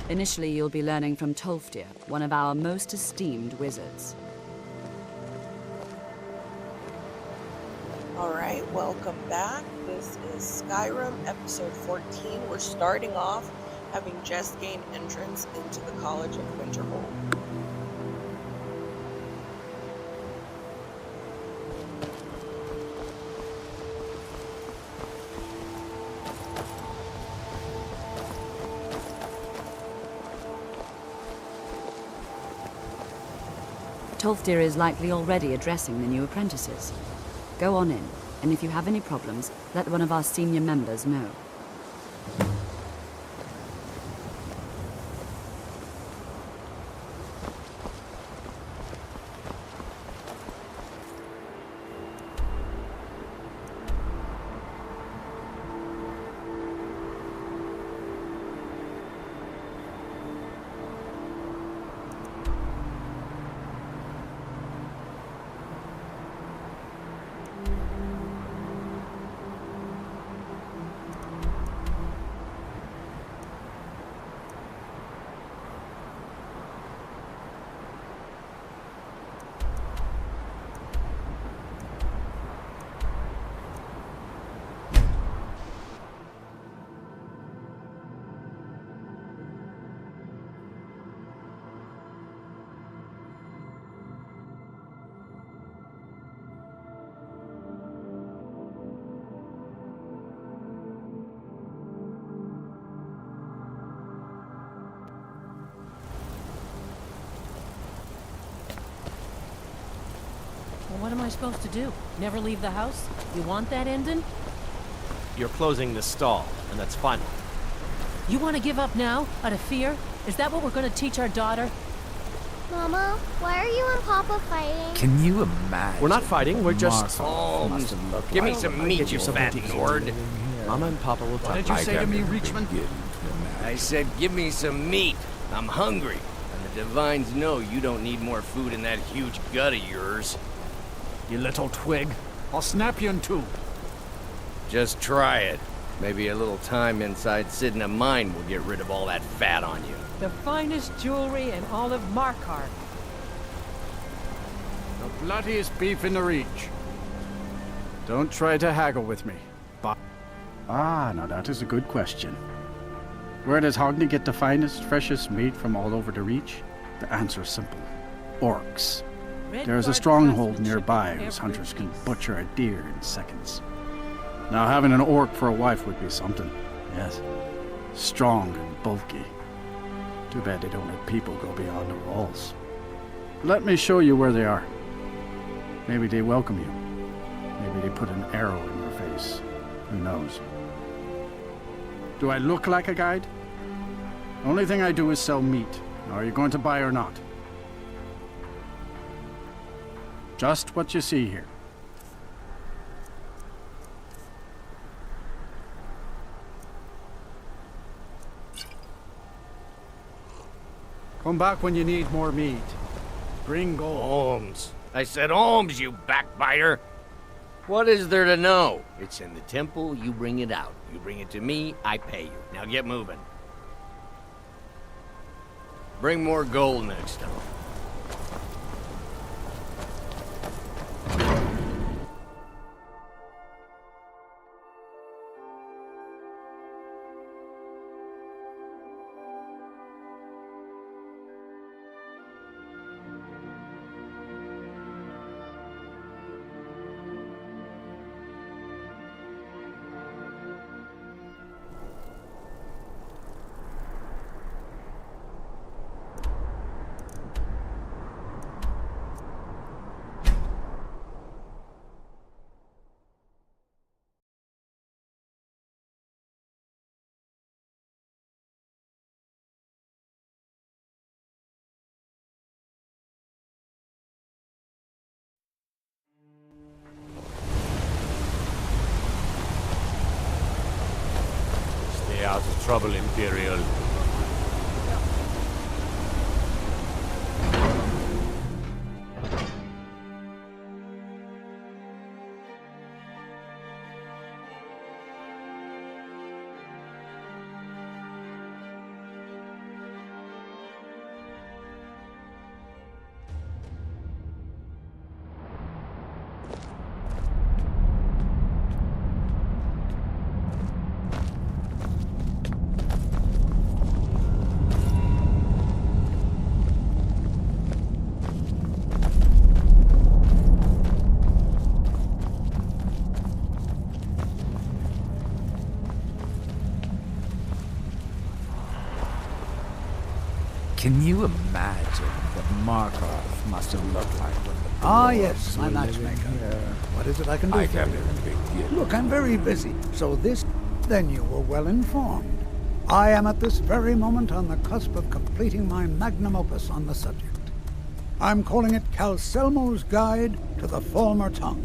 Initially, you'll be learning from Tolfdir, one of our most esteemed wizards. Alright, welcome back. This is Skyrim, episode 14. We're starting off having just gained entrance into the College of Winterhold. Tolfdir is likely already addressing the new apprentices. Go on in, and if you have any problems, let one of our senior members know. What am I supposed to do? Never leave the house? You want that ending? You're closing the stall, and that's final. You want to give up now, out of fear? Is that what we're going to teach our daughter? Mama, why are you and Papa fighting? Can you imagine? We're not fighting, we're just... Oh, give me some meat, you fat Nord. Mama and Papa will talk. What did you say to me, Reachman? I said give me some meat. I'm hungry. And the Divines know you don't need more food in that huge gut of yours. You little twig. I'll snap you in two. Just try it. Maybe a little time inside Sidna Mine will get rid of all that fat on you. The finest jewelry in all of Markarth. The bloodiest beef in the Reach. Don't try to haggle with me. Now that is a good question. Where does Hogni get the finest, freshest meat from all over the Reach? The answer is simple. Orcs. There is a stronghold nearby whose hunters can butcher a deer in seconds. Now having an orc for a wife would be something, yes. Strong and bulky. Too bad they don't let people go beyond the walls. Let me show you where they are. Maybe they welcome you. Maybe they put an arrow in your face. Who knows? Do I look like a guide? Only thing I do is sell meat. Are you going to buy or not? Just what you see here. Come back when you need more meat. Bring gold. Alms. I said alms, you backbiter. What is there to know? It's in the temple, you bring it out. You bring it to me, I pay you. Now get moving. Bring more gold next time. Stay out of trouble, Imperial. Can you imagine what Markov must have looked like when the Ah, dwarves yes, my were living matchmaker. here? What is it I can do I for can't you? even begin. Look, I'm very busy, so this... Then you were well informed. I am at this very moment on the cusp of completing my magnum opus on the subject. I'm calling it Calcelmo's Guide to the Falmer Tongue.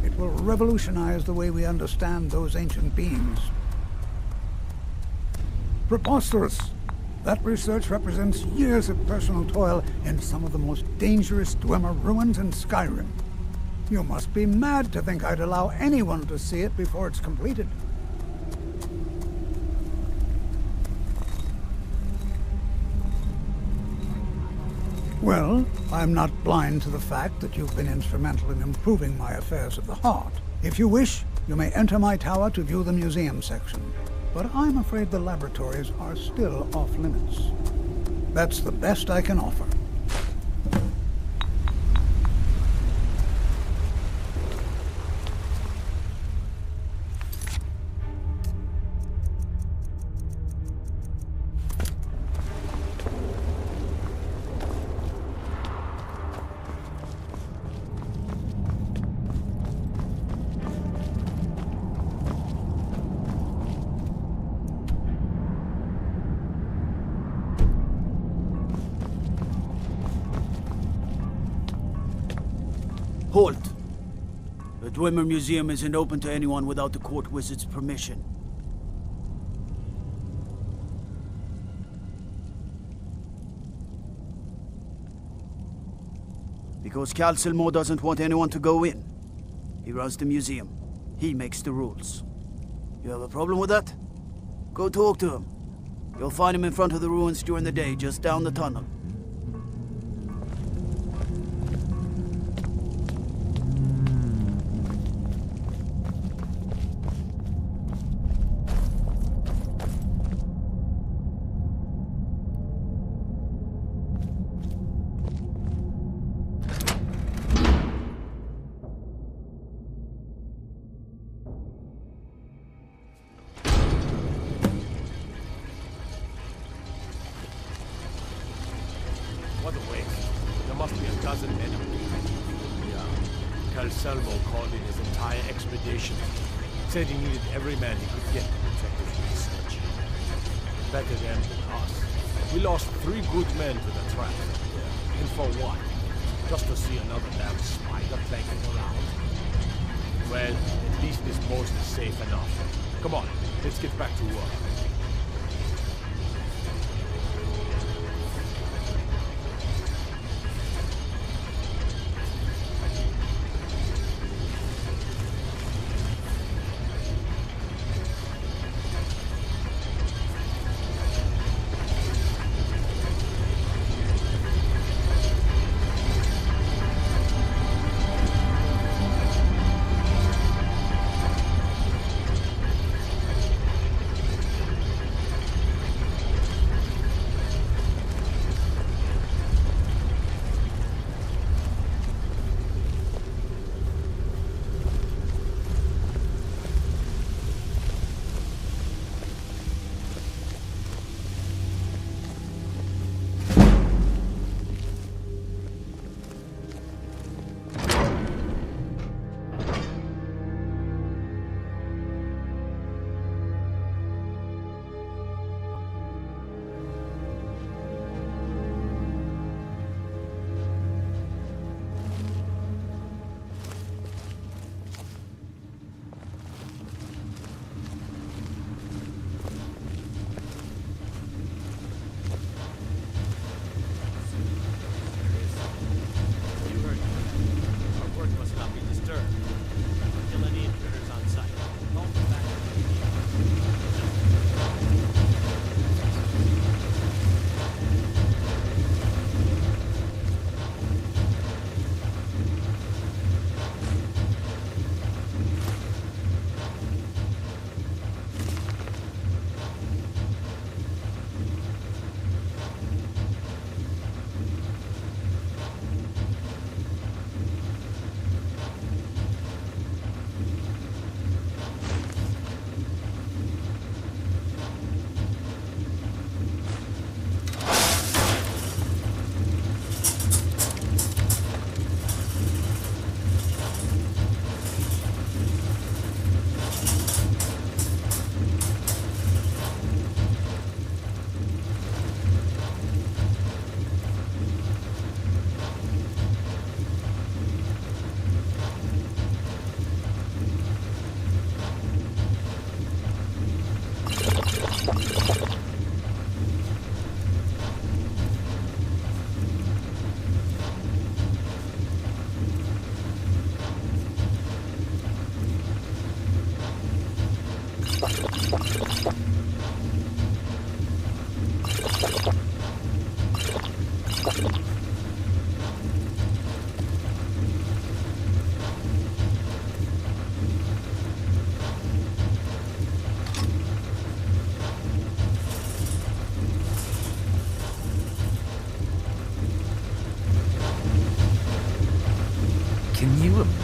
It will revolutionize the way we understand those ancient beings. Preposterous! That research represents years of personal toil in some of the most dangerous Dwemer ruins in Skyrim. You must be mad to think I'd allow anyone to see it before it's completed. Well, I'm not blind to the fact that you've been instrumental in improving my affairs of the heart. If you wish, you may enter my tower to view the museum section. But I'm afraid the laboratories are still off limits. That's the best I can offer. Halt! The Dwemer Museum isn't open to anyone without the court wizard's permission. Because Calcelmo doesn't want anyone to go in. He runs the museum. He makes the rules. You have a problem with that? Go talk to him. You'll find him in front of the ruins during the day, just down the tunnel. What a waste. There must be a dozen men up there. Yeah. Calcelmo called in his entire expedition. Said he needed every man he could get to protect his research. Better them than us. We lost 3 good men to the trap. Yeah. And for what? Just to see another damn spider planking around? Well, at least this post is safe enough. Come on, let's get back to work.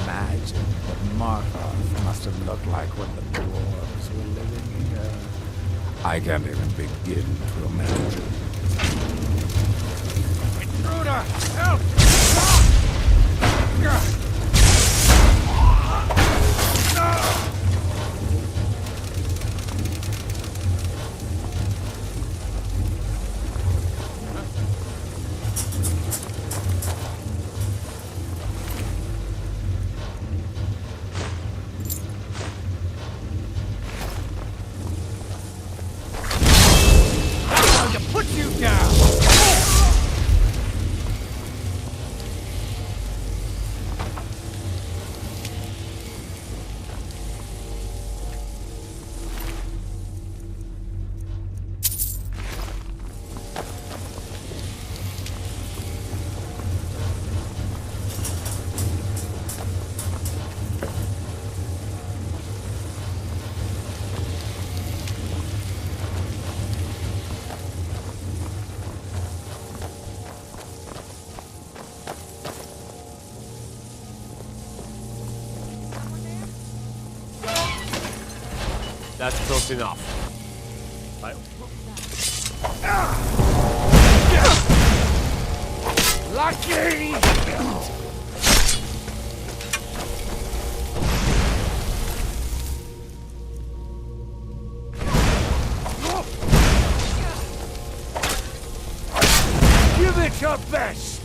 imagine what Markov must have looked like when the dwarves were living here. I can't even begin to imagine. Intruder! Help! Put you down! That's close enough. Lucky! Give it your best!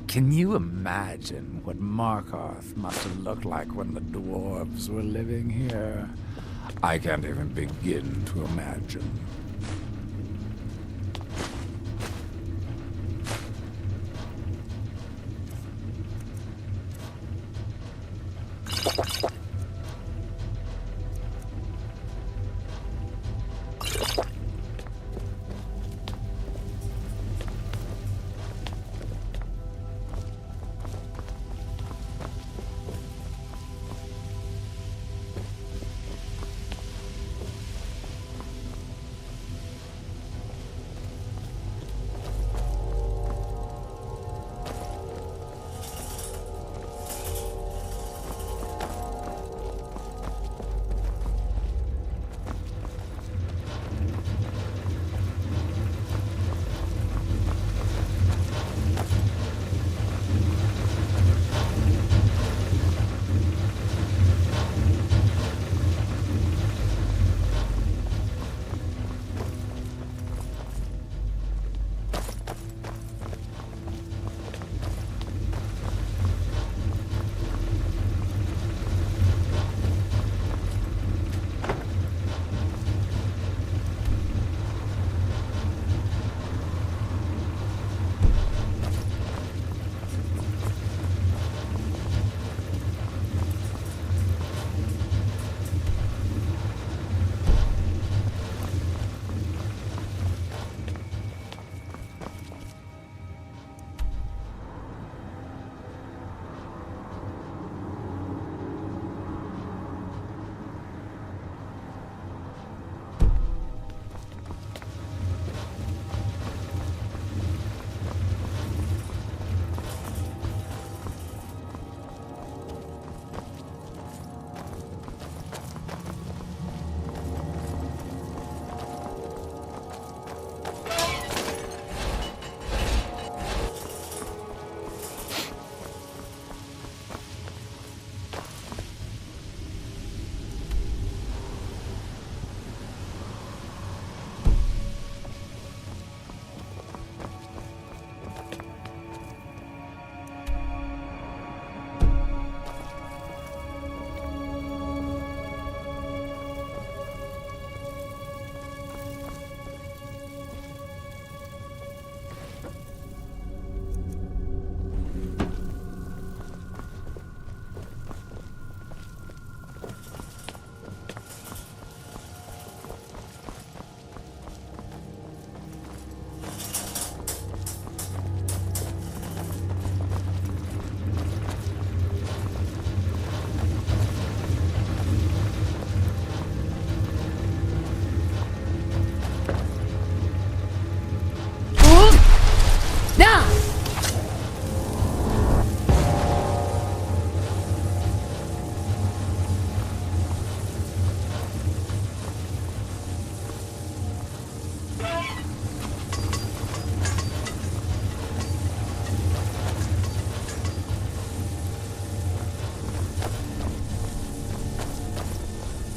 Can you imagine what Markov must have looked like when the dwarves were living here? I can't even begin to imagine.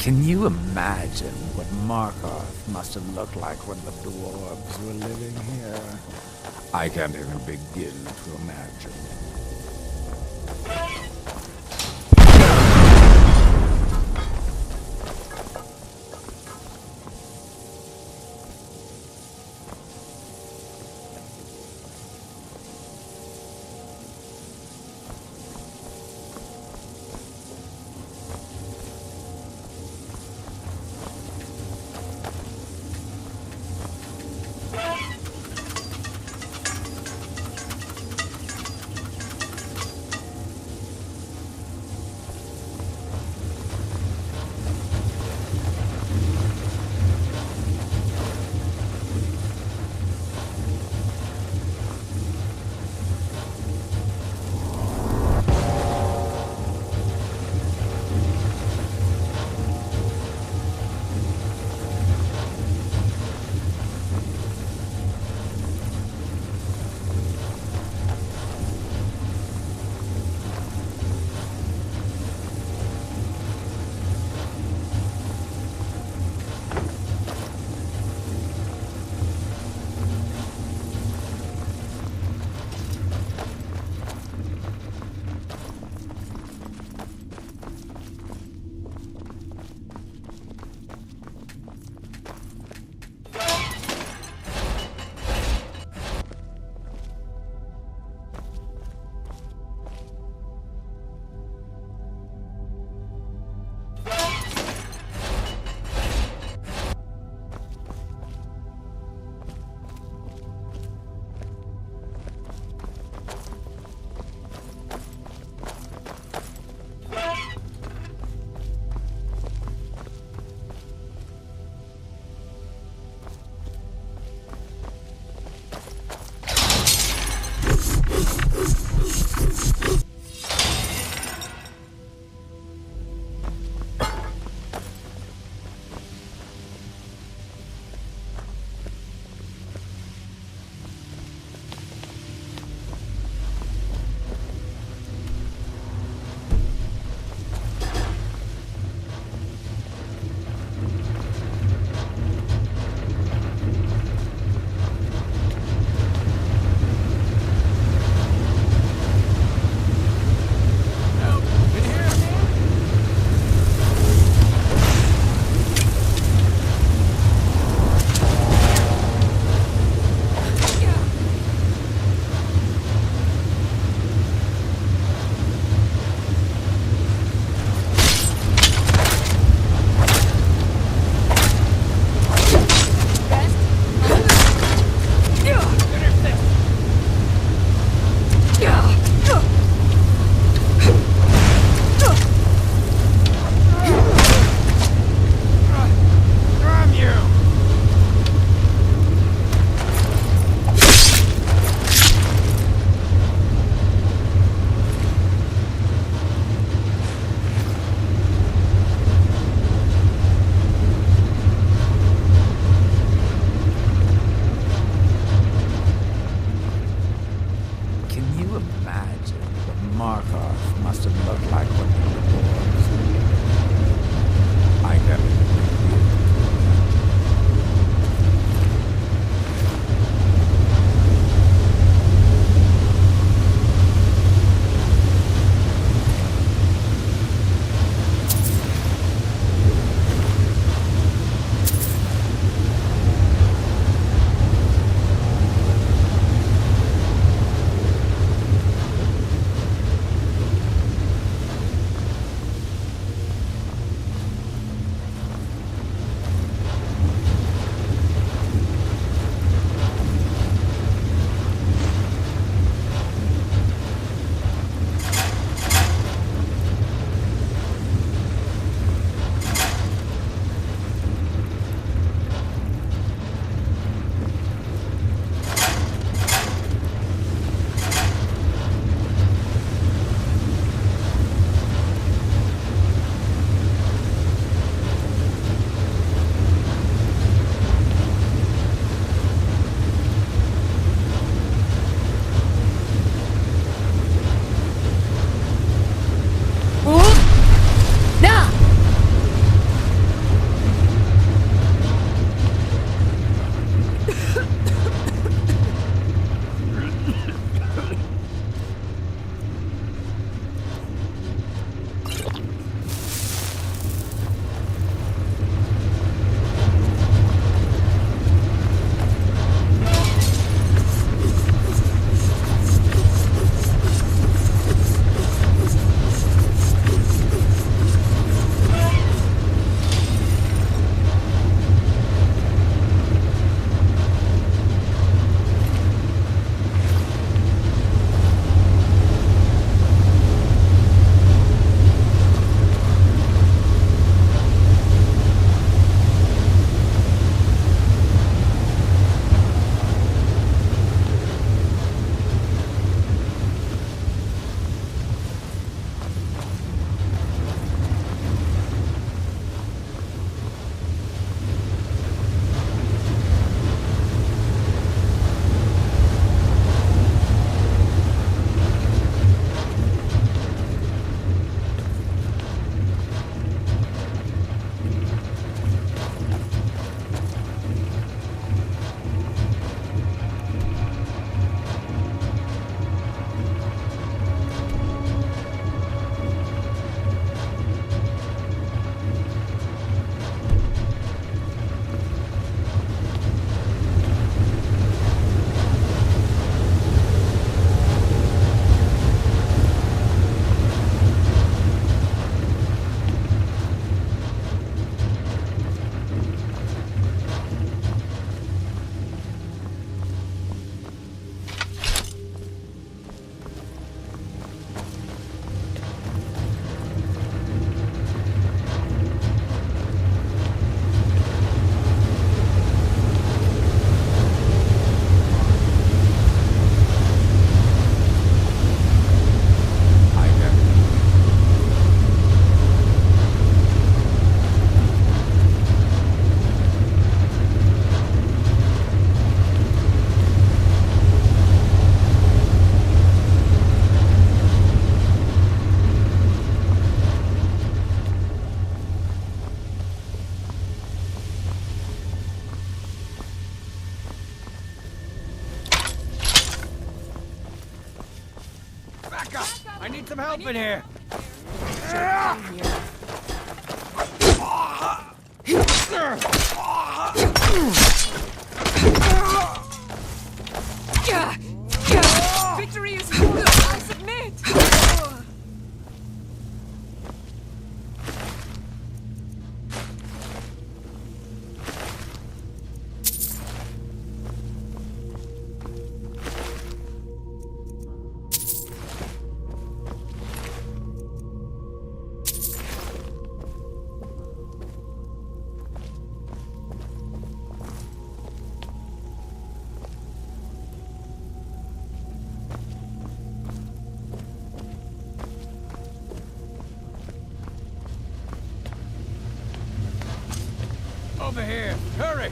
Can you imagine what Markarth must have looked like when the dwarves were living here? I can't even begin to imagine. some help in here. Victory is yours. I submit. Over here. Hurry.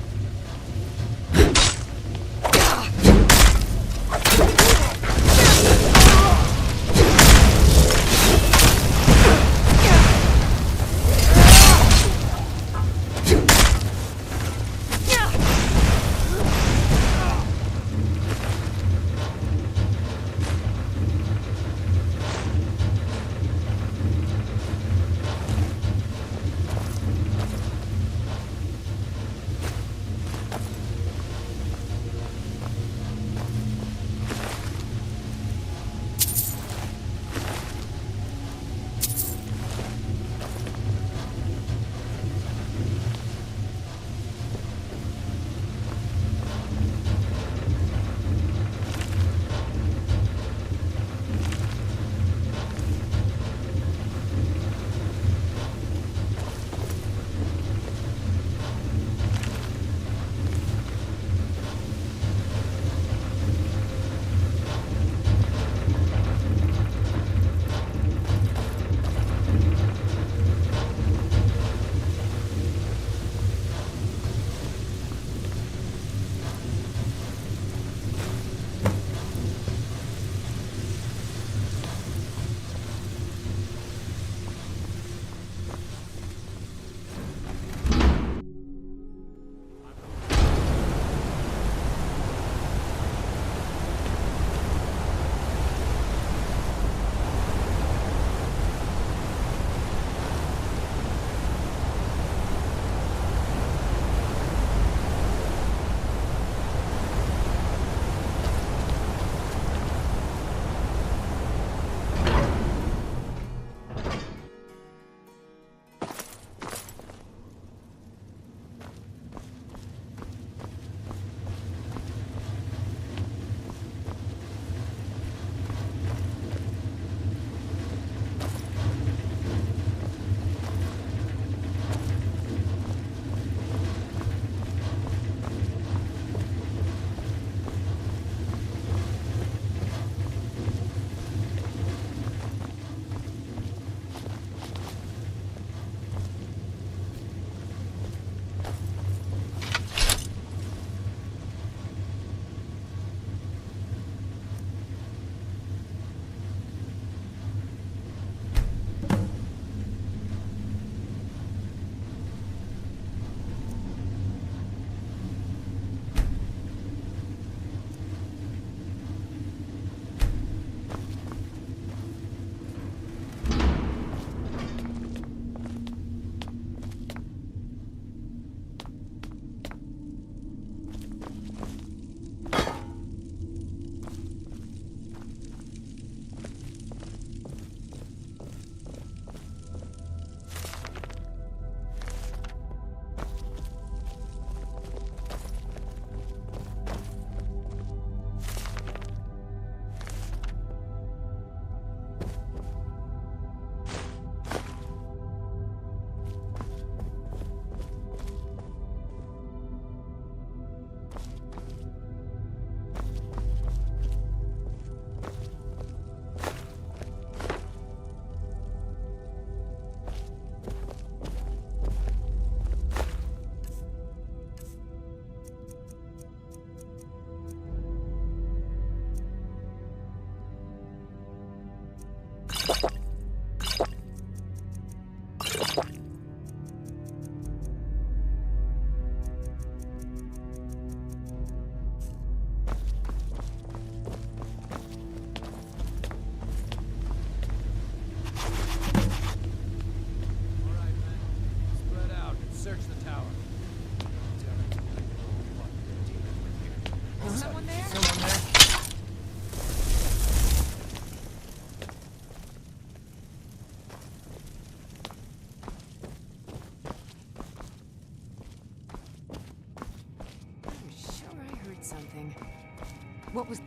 What was...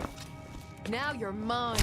Now you're mine.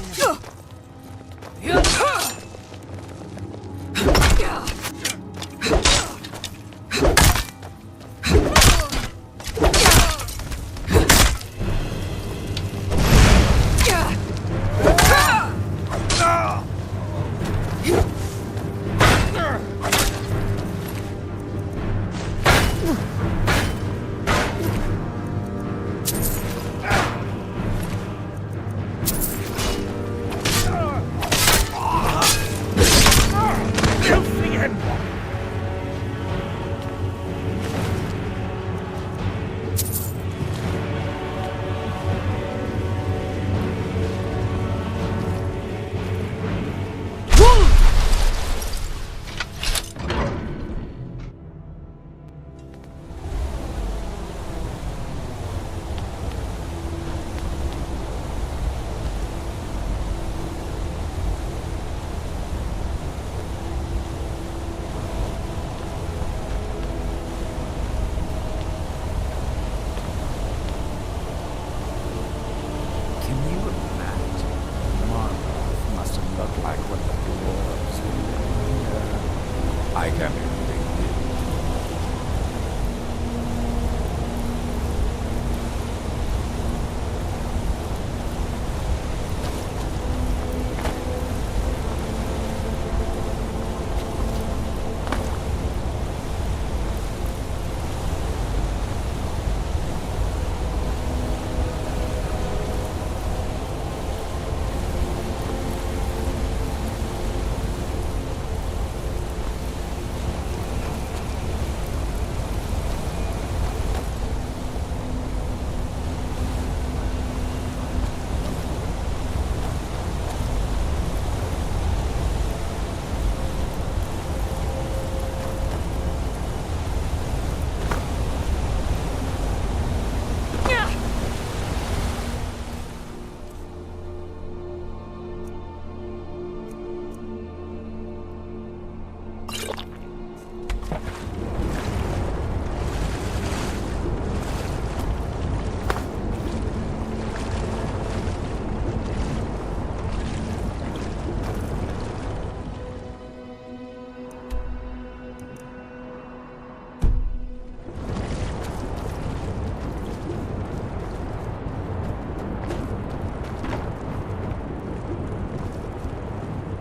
I can't even begin.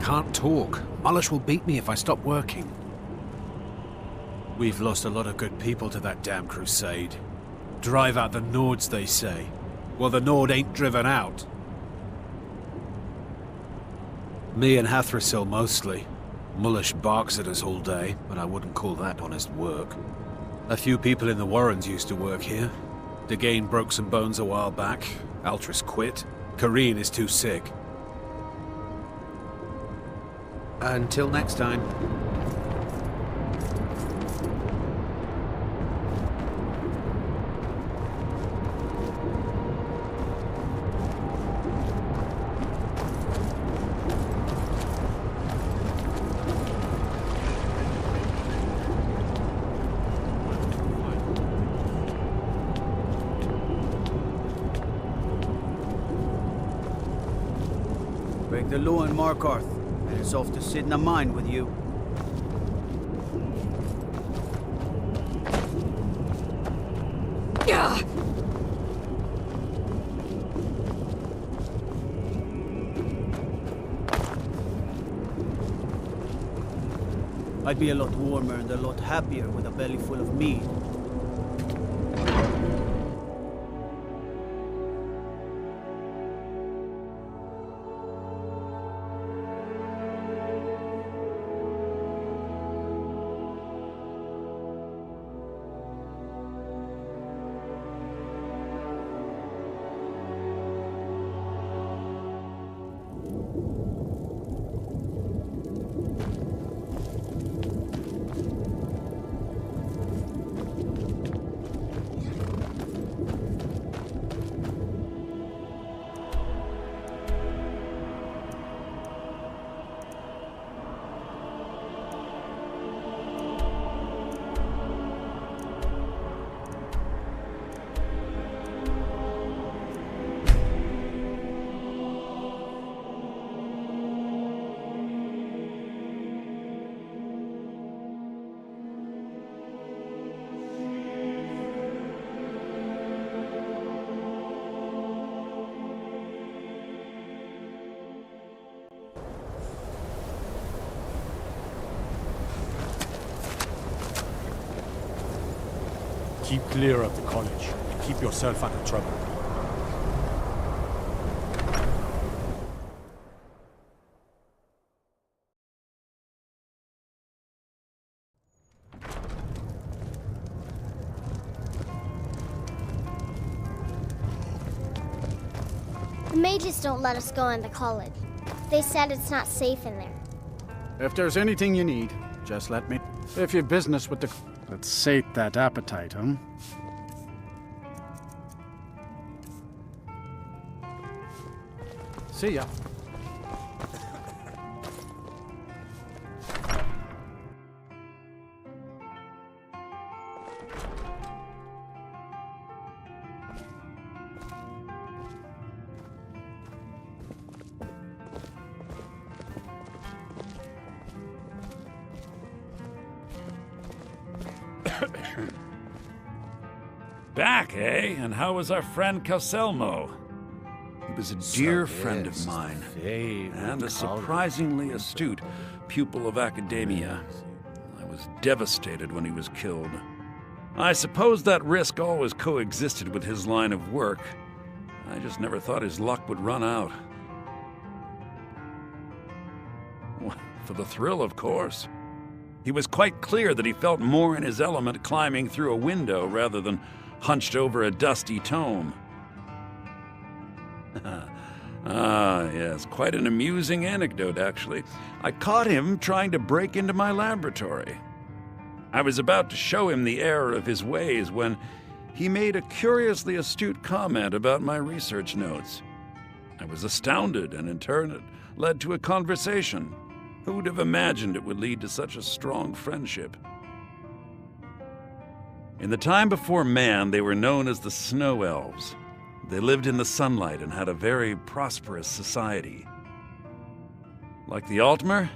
Can't talk. Malish will beat me if I stop working. We've lost a lot of good people to that damn crusade. Drive out the Nords, they say. Well, the Nord ain't driven out. Me and Hathrasil mostly. Mullish barks at us all day, but I wouldn't call that honest work. A few people in the Warrens used to work here. Degane broke some bones a while back. Altris quit. Kareen is too sick. Until next time. Break the law in Markarth. And it's off to sit in a mine with you. I'd be a lot warmer and a lot happier with a belly full of meat. Keep clear of the college. Keep yourself out of trouble. The mages don't let us go into college. They said it's not safe in there. If there's anything you need, just let me. If you've business with the... Let's sate that appetite, huh? See ya. Back, eh? And how was our friend Calselmo? He was a dear friend of mine, and a surprisingly astute pupil of academia. I was devastated when he was killed. I suppose that risk always coexisted with his line of work. I just never thought his luck would run out. For the thrill, of course. He was quite clear that he felt more in his element climbing through a window rather than hunched over a dusty tome. Yes, quite an amusing anecdote, actually. I caught him trying to break into my laboratory. I was about to show him the error of his ways when he made a curiously astute comment about my research notes. I was astounded, and in turn it led to a conversation. Who'd have imagined it would lead to such a strong friendship? In the time before man, they were known as the Snow Elves. They lived in the sunlight and had a very prosperous society. Like the Altmer?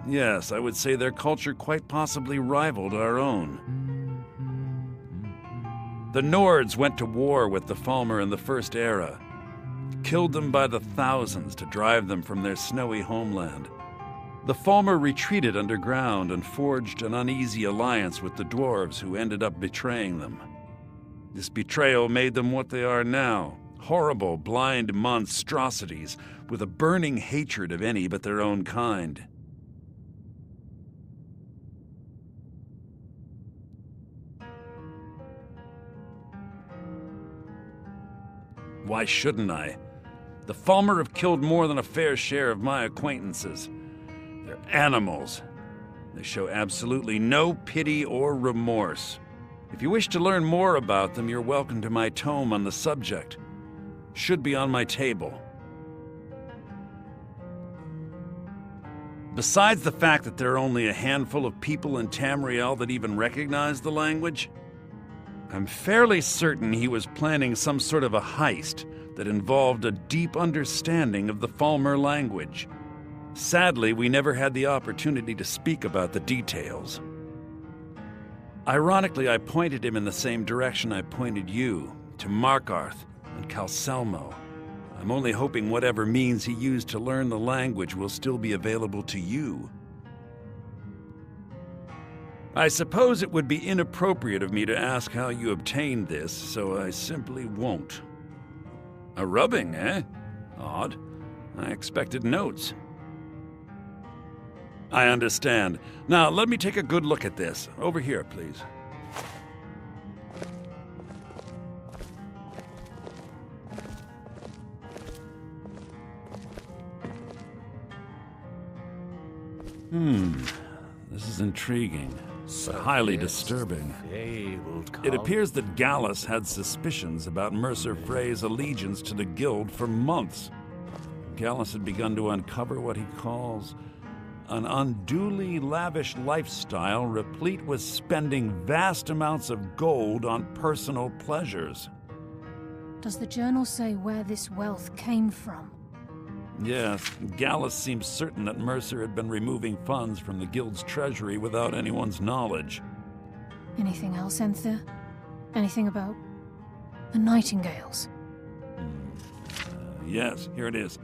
Yes, I would say their culture quite possibly rivaled our own. The Nords went to war with the Falmer in the First Era, killed them by the thousands to drive them from their snowy homeland. The Falmer retreated underground and forged an uneasy alliance with the dwarves who ended up betraying them. This betrayal made them what they are now, horrible, blind monstrosities with a burning hatred of any but their own kind. Why shouldn't I? The Falmer have killed more than a fair share of my acquaintances. They're animals. They show absolutely no pity or remorse. If you wish to learn more about them, you're welcome to my tome on the subject. Should be on my table. Besides the fact that there are only a handful of people in Tamriel that even recognize the language, I'm fairly certain he was planning some sort of a heist that involved a deep understanding of the Falmer language. Sadly, we never had the opportunity to speak about the details. Ironically, I pointed him in the same direction I pointed you, to Markarth and Calselmo. I'm only hoping whatever means he used to learn the language will still be available to you. I suppose it would be inappropriate of me to ask how you obtained this, so I simply won't. A rubbing, eh? Odd. I expected notes. I understand. Now, let me take a good look at this. Over here, please. This is intriguing, but highly disturbing. It appears that Gallus had suspicions about Mercer Frey's allegiance to the Guild for months. Gallus had begun to uncover what he calls an unduly lavish lifestyle replete with spending vast amounts of gold on personal pleasures. Does the journal say where this wealth came from? Yes, Gallus seems certain that Mercer had been removing funds from the Guild's treasury without anyone's knowledge. Anything else, Enthir? Anything about the Nightingales? Yes, here it is.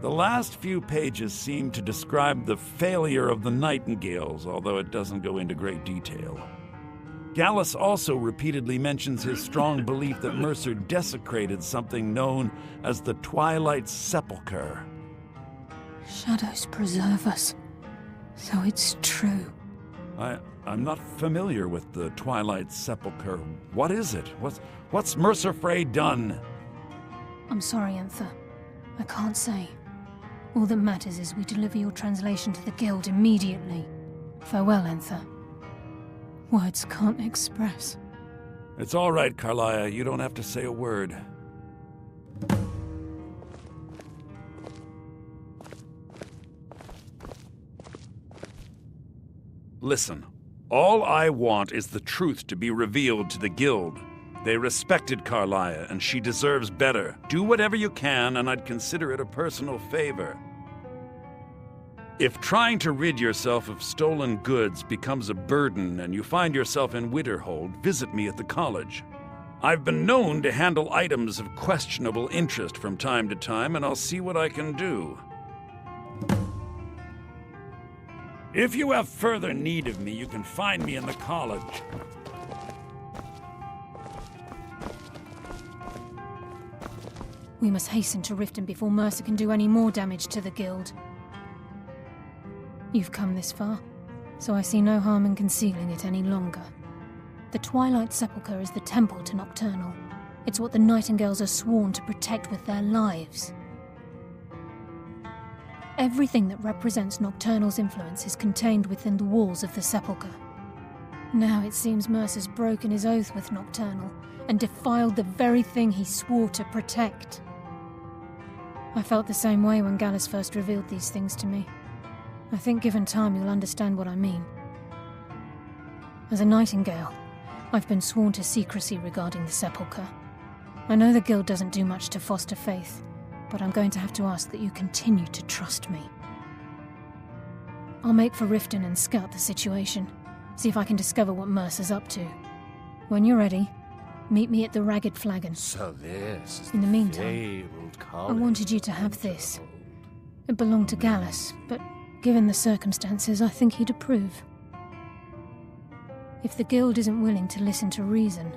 The last few pages seem to describe the failure of the Nightingales, although it doesn't go into great detail. Gallus also repeatedly mentions his strong belief that Mercer desecrated something known as the Twilight Sepulchre. Shadows preserve us. So it's true. I'm not familiar with the Twilight Sepulchre. What is it? What's Mercer Frey done? I'm sorry, Anther. I can't say. All that matters is we deliver your translation to the Guild immediately. Farewell, Anther. Words can't express. It's all right, Carlia. You don't have to say a word. Listen, all I want is the truth to be revealed to the Guild. They respected Carlia, and she deserves better. Do whatever you can, and I'd consider it a personal favor. If trying to rid yourself of stolen goods becomes a burden and you find yourself in Winterhold, visit me at the college. I've been known to handle items of questionable interest from time to time, and I'll see what I can do. If you have further need of me, you can find me in the college. We must hasten to Riften before Mercer can do any more damage to the Guild. You've come this far, so I see no harm in concealing it any longer. The Twilight Sepulchre is the temple to Nocturnal. It's what the Nightingales are sworn to protect with their lives. Everything that represents Nocturnal's influence is contained within the walls of the Sepulchre. Now it seems Mercer's broken his oath with Nocturnal and defiled the very thing he swore to protect. I felt the same way when Gallus first revealed these things to me. I think given time you'll understand what I mean. As a Nightingale, I've been sworn to secrecy regarding the Sepulchre. I know the Guild doesn't do much to foster faith, but I'm going to have to ask that you continue to trust me. I'll make for Riften and scout the situation, see if I can discover what Mercer's up to. When you're ready, meet me at the Ragged Flagon. So this is In the meantime, fabled I College wanted you to have this. It belonged to Gallus, but given the circumstances, I think he'd approve. If the Guild isn't willing to listen to reason,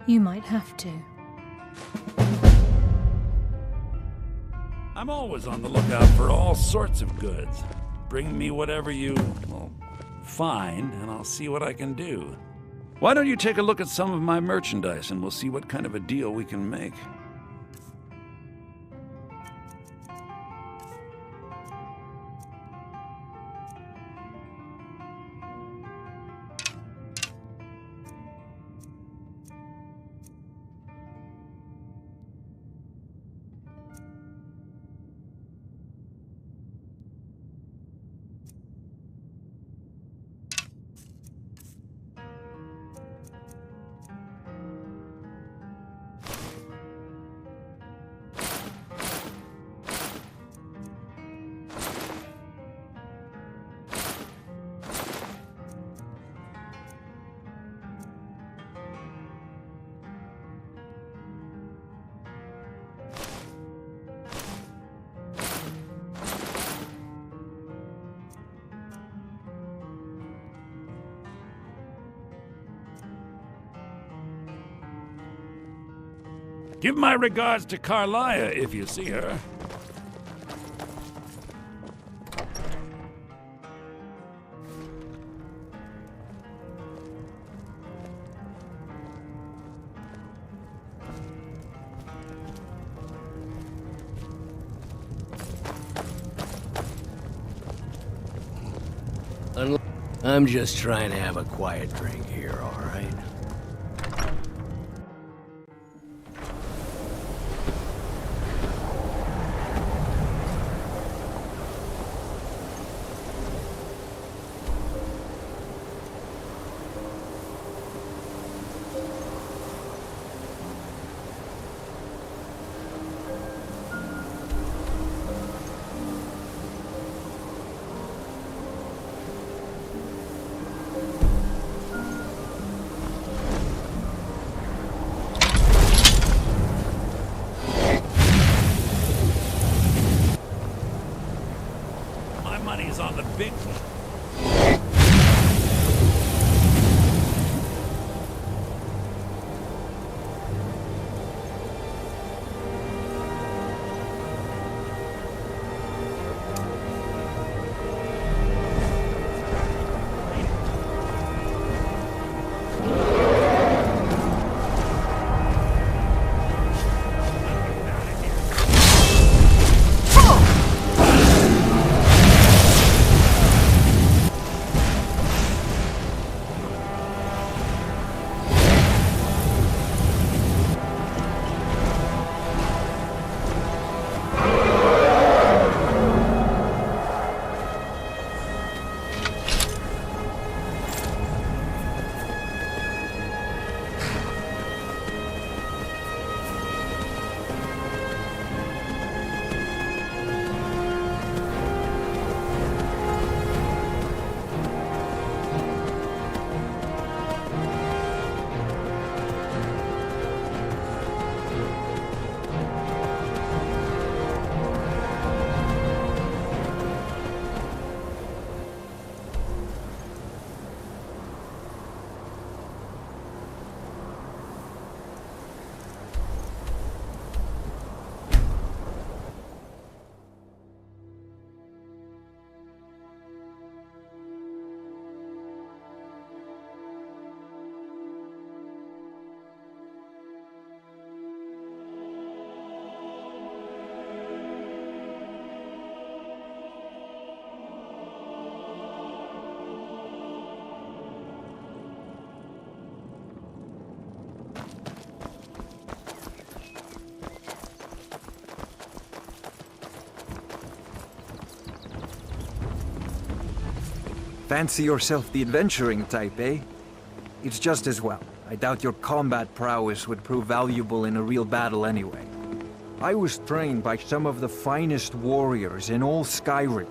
you might have to. I'm always on the lookout for all sorts of goods. Bring me whatever you, find, and I'll see what I can do. Why don't you take a look at some of my merchandise, and we'll see what kind of a deal we can make. Give my regards to Carlia if you see her. I'm just trying to have a quiet drink here, all right? On the big one. Fancy yourself the adventuring type, eh? It's just as well. I doubt your combat prowess would prove valuable in a real battle anyway. I was trained by some of the finest warriors in all Skyrim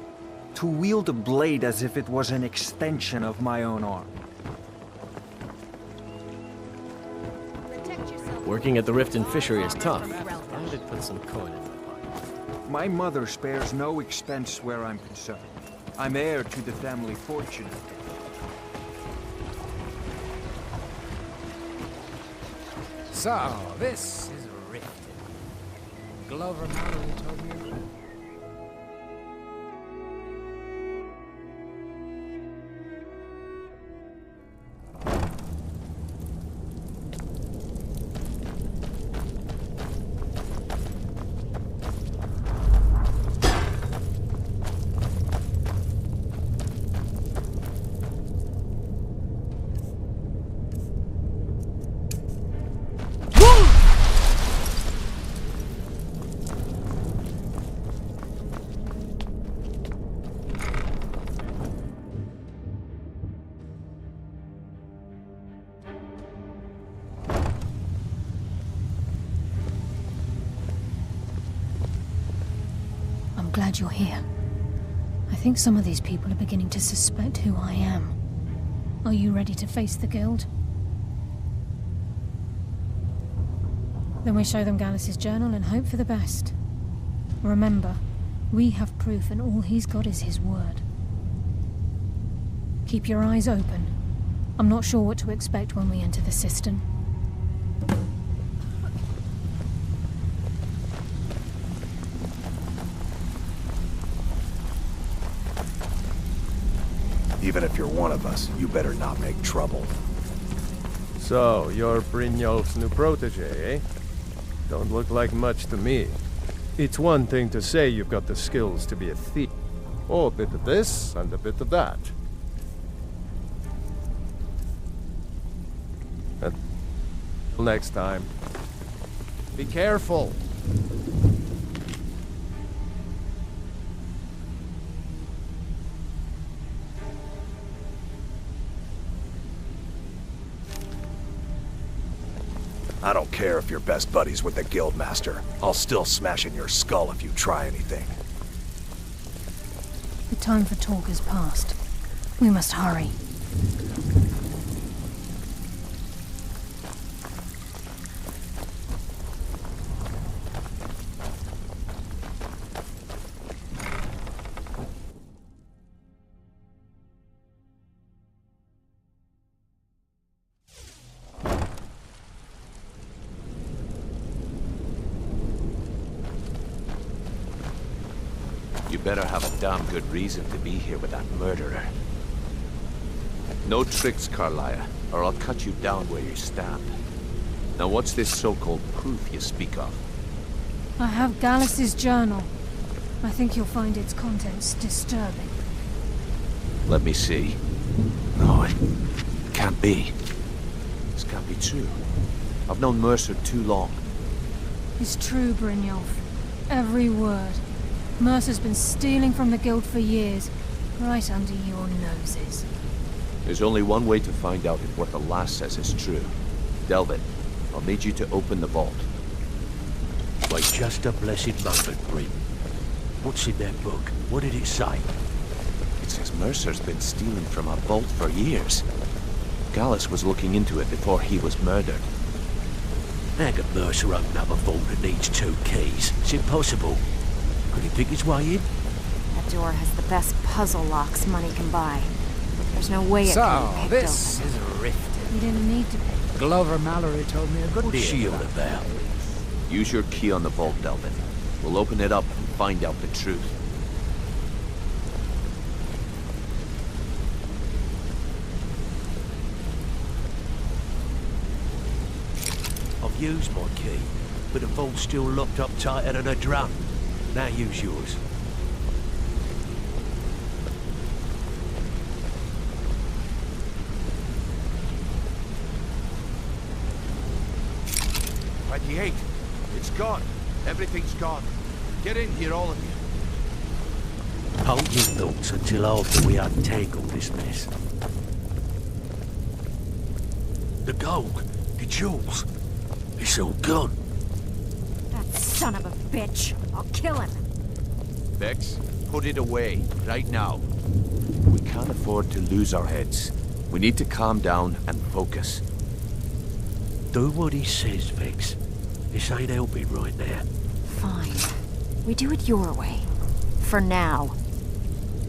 to wield a blade as if it was an extension of my own arm. Working at the Riften Fishery is tough. I did put some coin in my pocket. My mother spares no expense where I'm concerned. I'm heir to the family fortune. So, this is Riften. Glover Mallory told me your friend. Glad you're here. I think some of these people are beginning to suspect who I am. Are you ready to face the guild? Then we show them Gallus's journal and hope for the best. Remember, we have proof and all he's got is his word. Keep your eyes open. I'm not sure what to expect when we enter the cistern. Even if you're one of us, you better not make trouble. So, you're Brynjolf's new protege, eh? Don't look like much to me. It's one thing to say you've got the skills to be a thief. Oh, a bit of this and a bit of that. Until next time. Be careful! I don't care if you're best buddies with the Guildmaster. I'll still smash in your skull if you try anything. The time for talk has passed. We must hurry. You better have a damn good reason to be here with that murderer. No tricks, Carlia, or I'll cut you down where you stand. Now what's this so-called proof you speak of? I have Gallus's journal. I think you'll find its contents disturbing. Let me see. No, it can't be. This can't be true. I've known Mercer too long. It's true, Brynjolf. Every word. Mercer's been stealing from the guild for years, right under your noses. There's only one way to find out if what the lass says is true. Delvin, I'll need you to open the vault. Wait just a blessed moment, Bryn. What's in that book? What did it say? It says Mercer's been stealing from a vault for years. Gallus was looking into it before he was murdered. How could Mercer open up a vault that needs 2 keys? It's impossible. Could he pick his way in? That door has the best puzzle locks money can buy. There's no way it can be picked this open. is Riften. You didn't need to pick. Glover Mallory told me a good What's she deal all about? Use your key on the vault, Delvin. We'll open it up and find out the truth. I've used my key, but the vault's still locked up tighter than a drum. Now use yours. It's gone. Everything's gone. Get in here, all of you. hold your thoughts until after we untangle this mess. The gold, it's yours. It's all gone. That son of a bitch! I'll kill him! Vex, put it away, right now. We can't afford to lose our heads. We need to calm down and focus. Do what he says, Vex. This ain't helping right now. Fine. We do it your way. For now.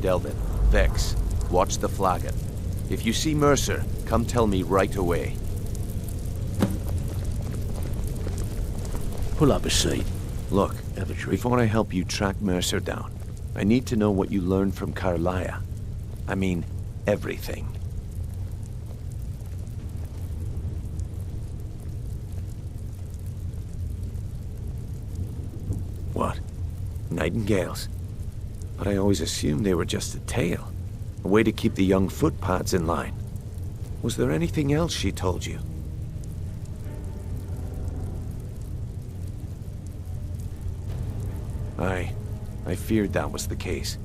Delvin, Vex, watch the flagon. If you see Mercer, come tell me right away. Pull up a seat. Look, have a drink. Before I help you track Mercer down, I need to know what you learned from Carlia. I mean, everything. What? Nightingales? But I always assumed they were just a tale. A way to keep the young footpads in line. Was there anything else she told you? I feared that was the case.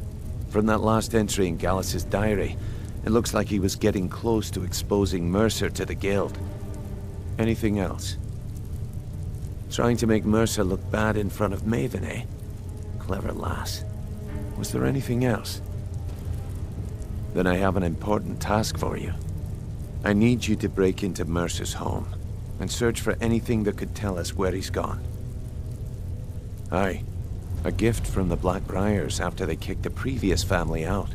From that last entry in Gallus's diary, it looks like he was getting close to exposing Mercer to the Guild. Anything else? Trying to make Mercer look bad in front of Maven, eh? Clever lass. Was there anything else? Then I have an important task for you. I need you to break into Mercer's home and search for anything that could tell us where he's gone. Aye. A gift from the Blackbriars after they kicked the previous family out.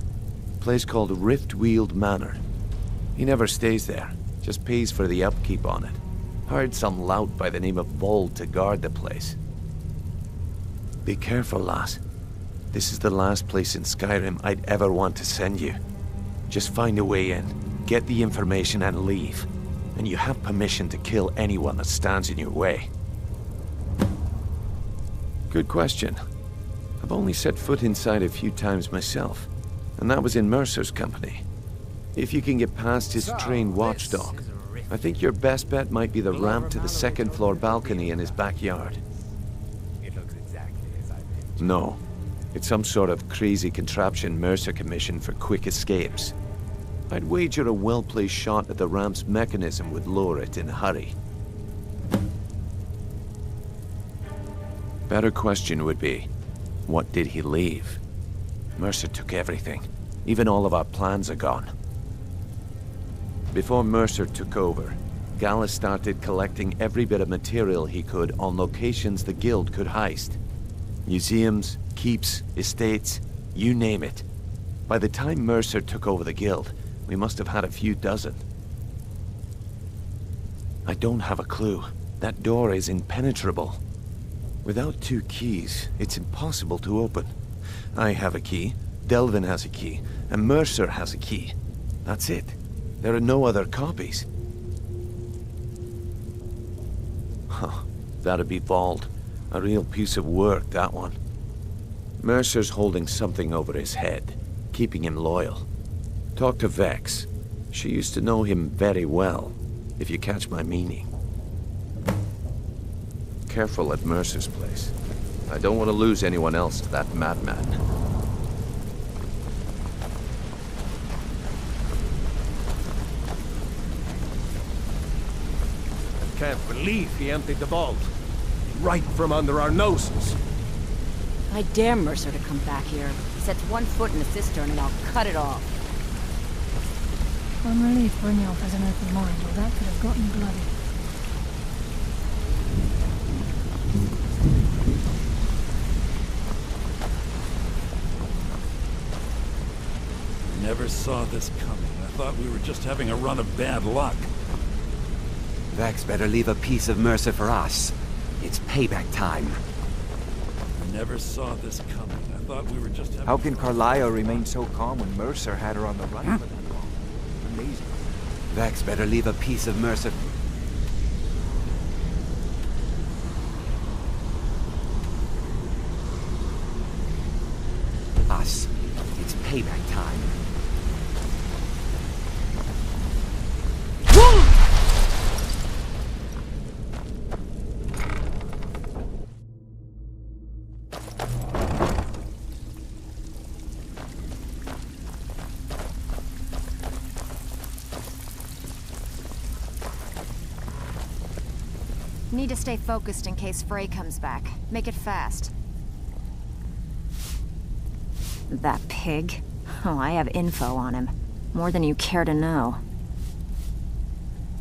A place called Riftweald Manor. He never stays there, just pays for the upkeep on it. Hired some lout by the name of Vold to guard the place. Be careful, lass. This is the last place in Skyrim I'd ever want to send you. Just find a way in, get the information and leave. And you have permission to kill anyone that stands in your way. Good question. I've only set foot inside a few times myself, and that was in Mercer's company. If you can get past his trained watchdog, I think your best bet might be the ramp to the second-floor balcony in his backyard. It looks exactly as I pictured. No. It's some sort of crazy contraption Mercer commissioned for quick escapes. I'd wager a well-placed shot at the ramp's mechanism would lower it in a hurry. Better question would be, what did he leave? Mercer took everything. Even all of our plans are gone. Before Mercer took over, Gallus started collecting every bit of material he could on locations the Guild could heist. Museums, keeps, estates, you name it. By the time Mercer took over the Guild, we must have had a few dozen. I don't have a clue. That door is impenetrable. Without 2 keys, it's impossible to open. I have a key, Delvin has a key, and Mercer has a key. That's it. There are no other copies. Huh. That'd be Vold. A real piece of work, that one. Mercer's holding something over his head, keeping him loyal. Talk to Vex. She used to know him very well, if you catch my meaning. Careful at Mercer's place. I don't want to lose anyone else to that madman. I can't believe he emptied the vault. Right from under our noses. I dare Mercer to come back here. He sets 1 foot in the cistern and I'll cut it off. I'm relieved Brynjolf has an open mind, or that could have gotten bloody. Never saw this coming. I thought we were just having a run of bad luck. Vex better leave a piece of Mercer for us. It's payback time. Never saw this coming. I thought we were just having... How can Carlia remain so calm when Mercer had her on the run for that long? Amazing. Vex better leave a piece of Mercer... us. It's payback time. Need to stay focused in case Frey comes back. Make it fast. That pig? Oh, I have info on him. More than you care to know.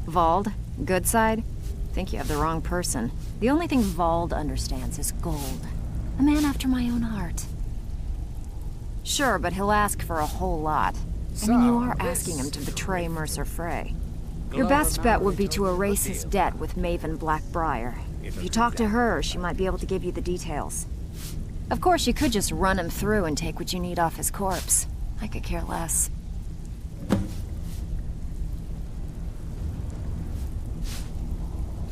Vald? Good side? Think you have the wrong person. The only thing Vald understands is gold. A man after my own heart. Sure, but he'll ask for a whole lot. I mean, you are asking him to betray Mercer Frey. Your best bet would be to erase his debt with Maven Blackbriar. If you talk to her, she might be able to give you the details. Of course, you could just run him through and take what you need off his corpse. I could care less.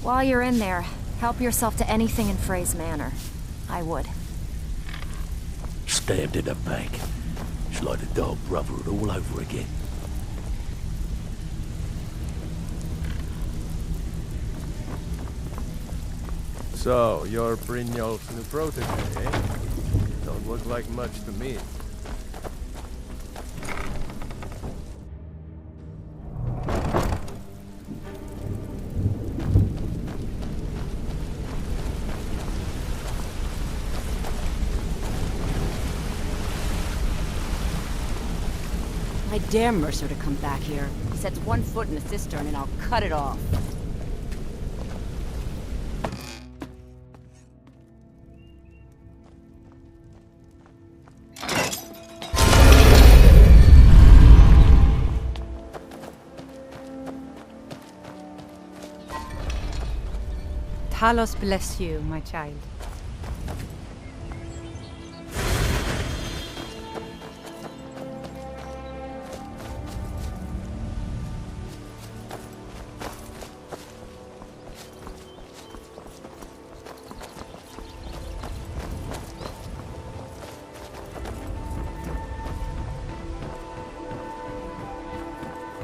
While you're in there, help yourself to anything in Frey's manor. I would. Stabbed in the back. It's like the dog brotherhood all over again. So, you're Brynjolf's new protege, eh? Don't look like much to me. I dare Mercer to come back here. He sets one foot in the cistern and I'll cut it off. Talos bless you, my child.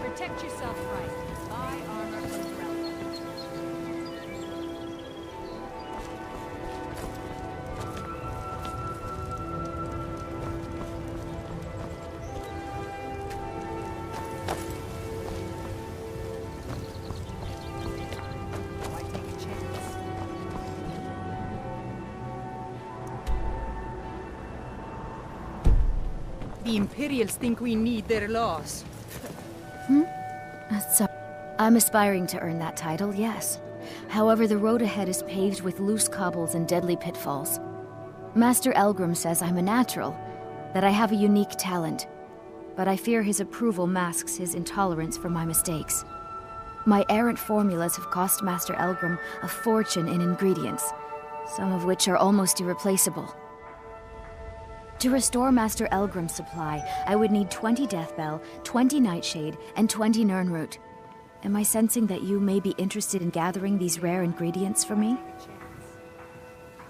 Protect yourself right. Buy armor from Relevant. Why take a chance? The Imperials think we need their laws. I'm aspiring to earn that title, yes. However, the road ahead is paved with loose cobbles and deadly pitfalls. Master Elgrim says I'm a natural, that I have a unique talent, but I fear his approval masks his intolerance for my mistakes. My errant formulas have cost Master Elgrim a fortune in ingredients, some of which are almost irreplaceable. To restore Master Elgrim's supply, I would need 20 Deathbell, 20 Nightshade, and 20 Nirnroot. Am I sensing that you may be interested in gathering these rare ingredients for me?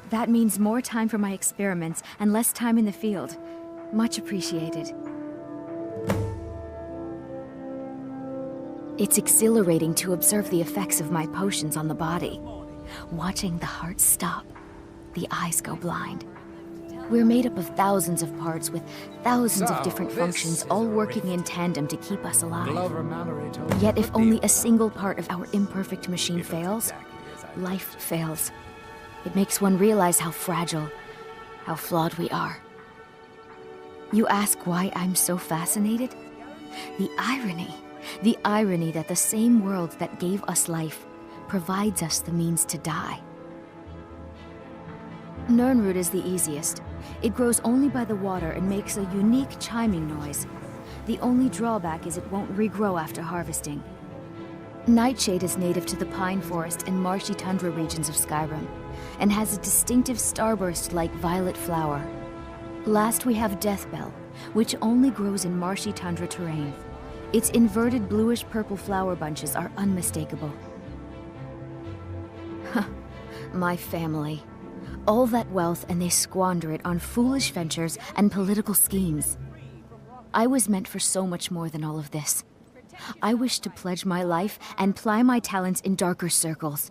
That means more time for my experiments and less time in the field. Much appreciated. It's exhilarating to observe the effects of my potions on the body. Watching the heart stop, the eyes go blind. We're made up of thousands of parts with thousands of different functions, all working in tandem to keep us alive. Yet if only a single part of our imperfect machine fails, life fails. It makes one realize how fragile, how flawed we are. You ask why I'm so fascinated? The irony that the same world that gave us life provides us the means to die. Nirnroot is the easiest. It grows only by the water and makes a unique chiming noise. The only drawback is it won't regrow after harvesting. Nightshade is native to the pine forest and marshy tundra regions of Skyrim, and has a distinctive starburst-like violet flower. Last we have Deathbell, which only grows in marshy tundra terrain. Its inverted bluish-purple flower bunches are unmistakable. My family. All that wealth and they squander it on foolish ventures and political schemes. I was meant for so much more than all of this. I wish to pledge my life and ply my talents in darker circles.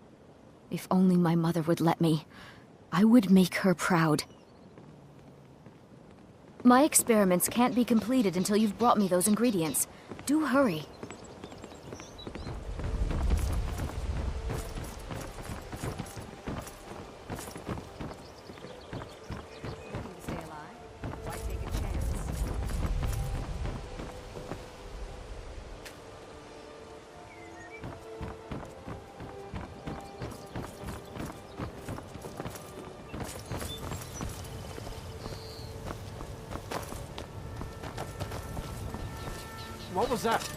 If only my mother would let me, I would make her proud. My experiments can't be completed until you've brought me those ingredients. Do hurry. What was that?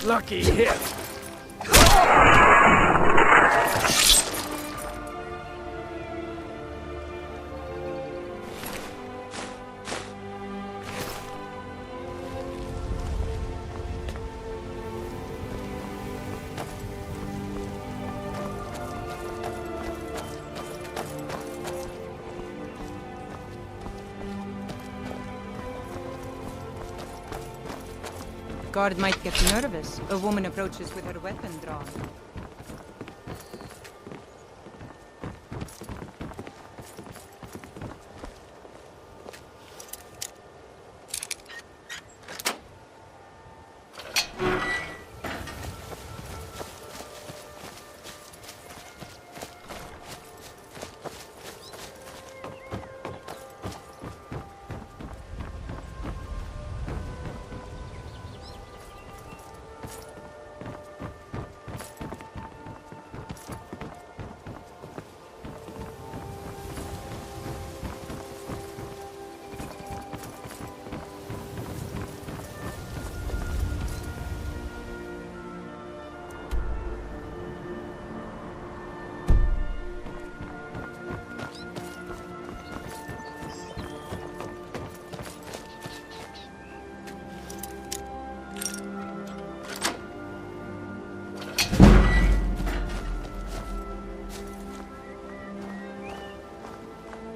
Lucky hit. Guard might get nervous. A woman approaches with her weapon drawn.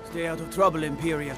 Stay out of trouble, Imperial.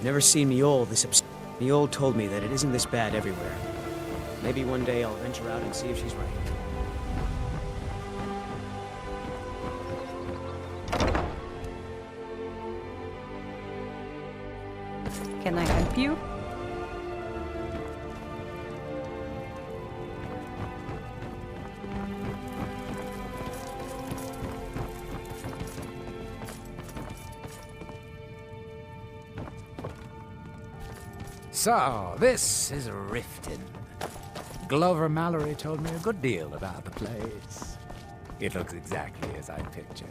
I've never seen Miol this Miol told me that it isn't this bad everywhere. Maybe one day I'll venture out and see if she's right. Can I help you? So, this is Riften. Glover Mallory told me a good deal about the place. It looks exactly as I pictured.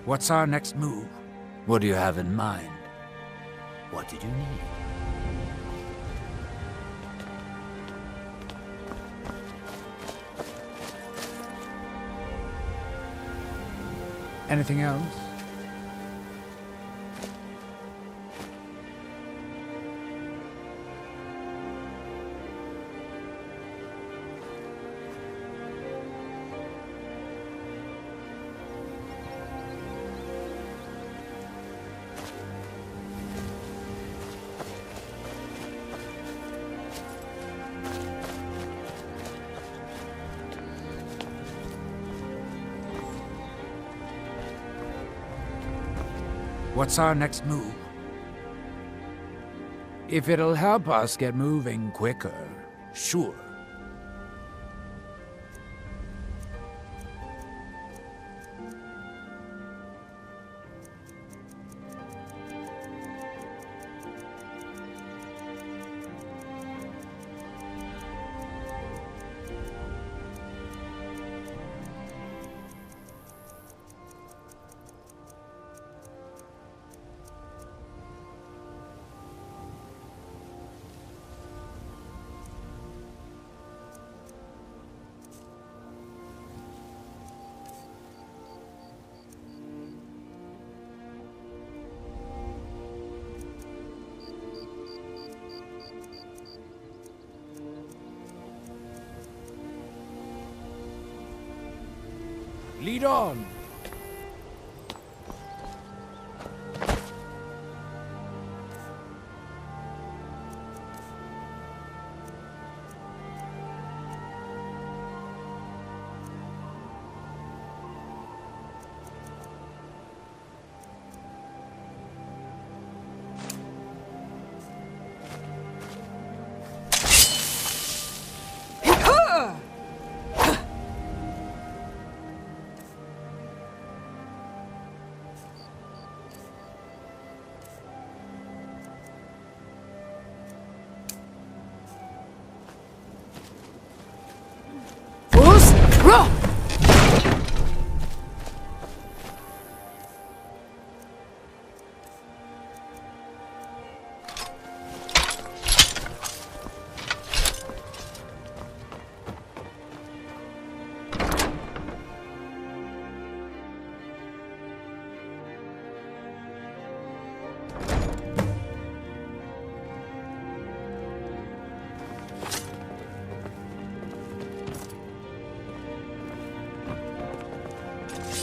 What's our next move? What do you have in mind? What did you need? Anything else? What's our next move? If it'll help us get moving quicker, sure. Lead on!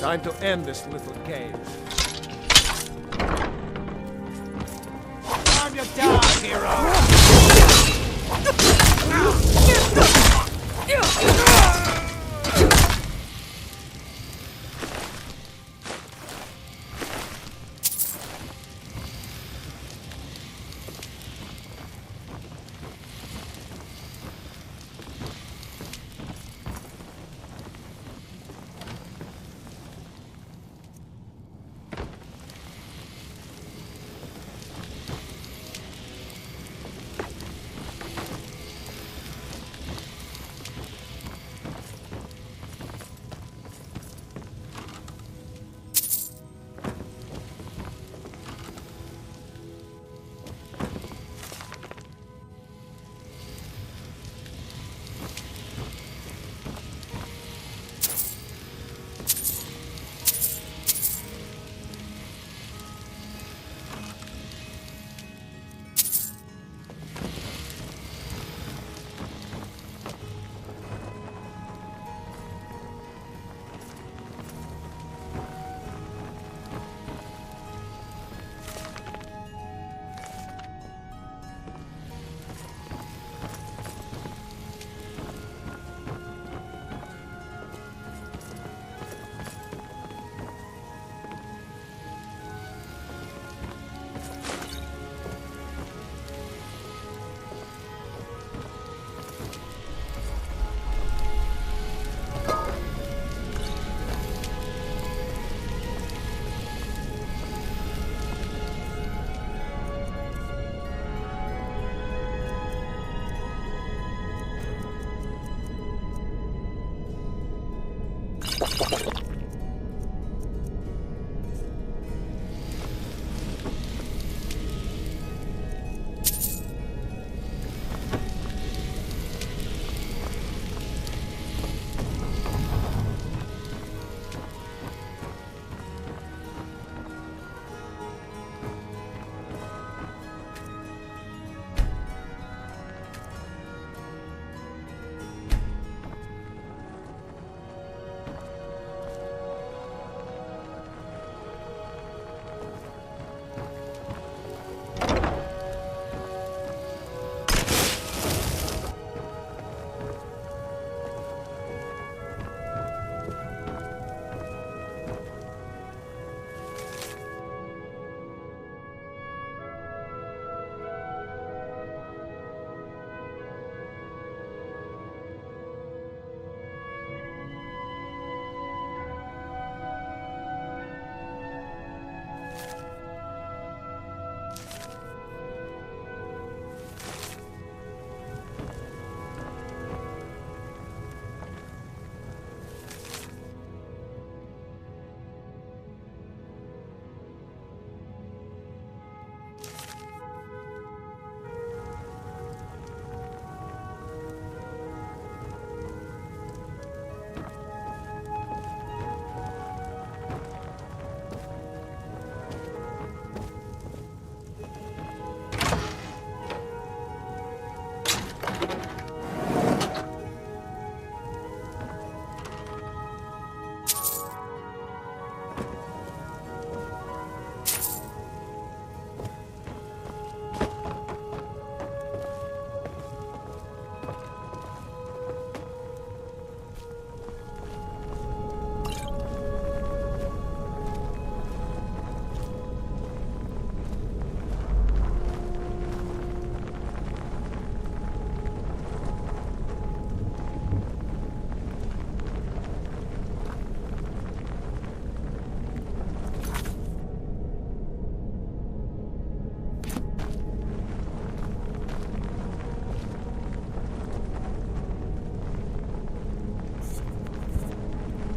Time to end this little game. Time to die, hero!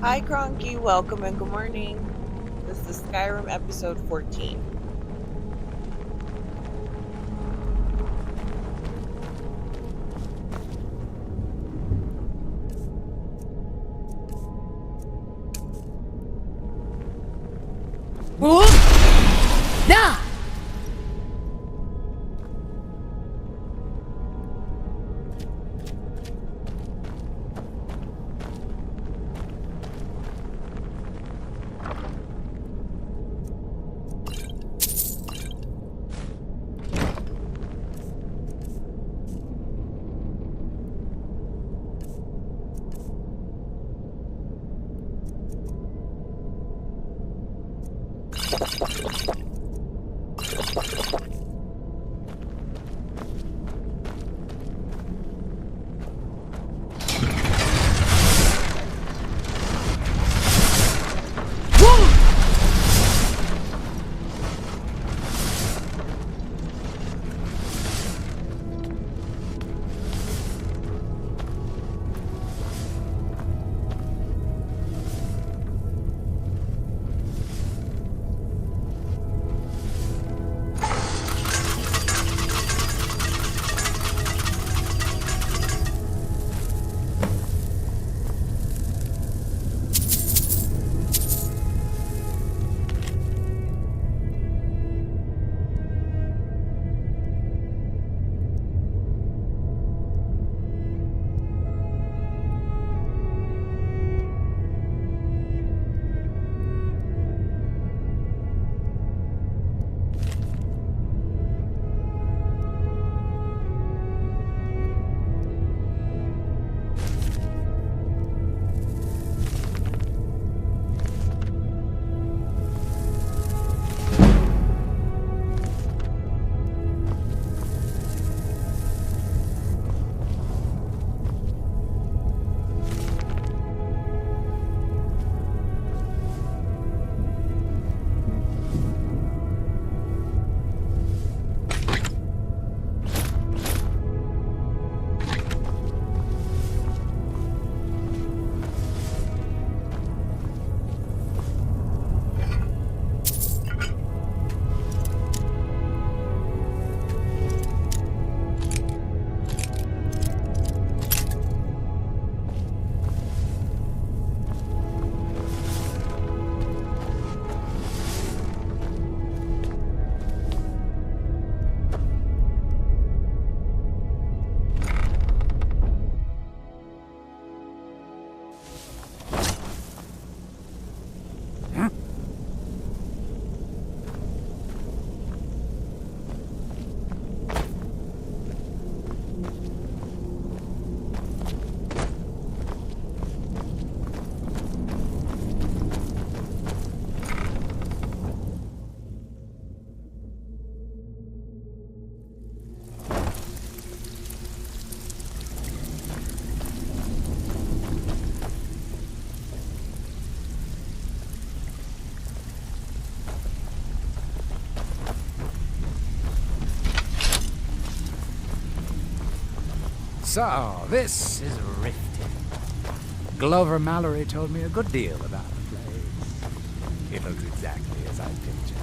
Hi, Cronky. Welcome and good morning. This is Skyrim episode 14. Da! So, this is Riften. Glover Mallory told me a good deal about the place. It looks exactly as I pictured.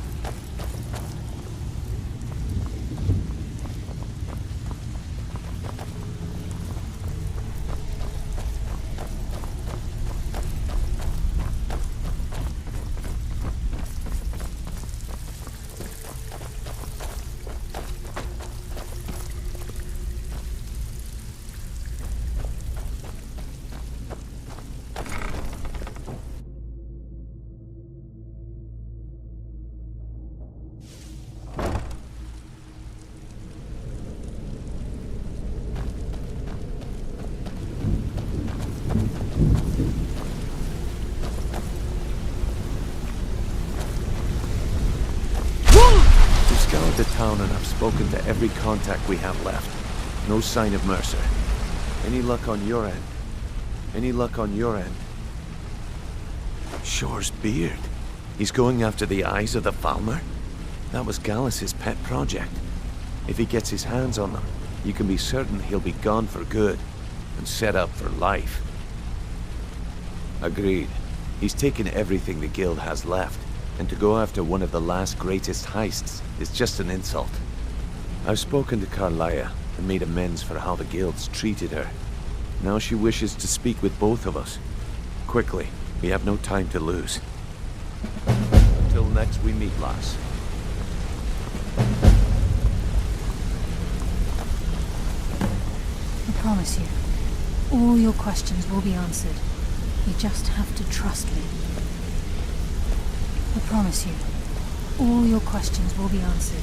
The town, and I've spoken to every contact we have left. No sign of Mercer. Any luck on your end? Any luck on your end? Shore's beard. He's going after the eyes of the Falmer? That was Gallus's pet project. If he gets his hands on them, you can be certain he'll be gone for good and set up for life. Agreed. He's taken everything the guild has left, and to go after one of the last greatest heists is just an insult. I've spoken to Carlia and made amends for how the guild's treated her. Now she wishes to speak with both of us. Quickly, we have no time to lose. Until next we meet, lass. I promise you, all your questions will be answered. You just have to trust me. I promise you, all your questions will be answered.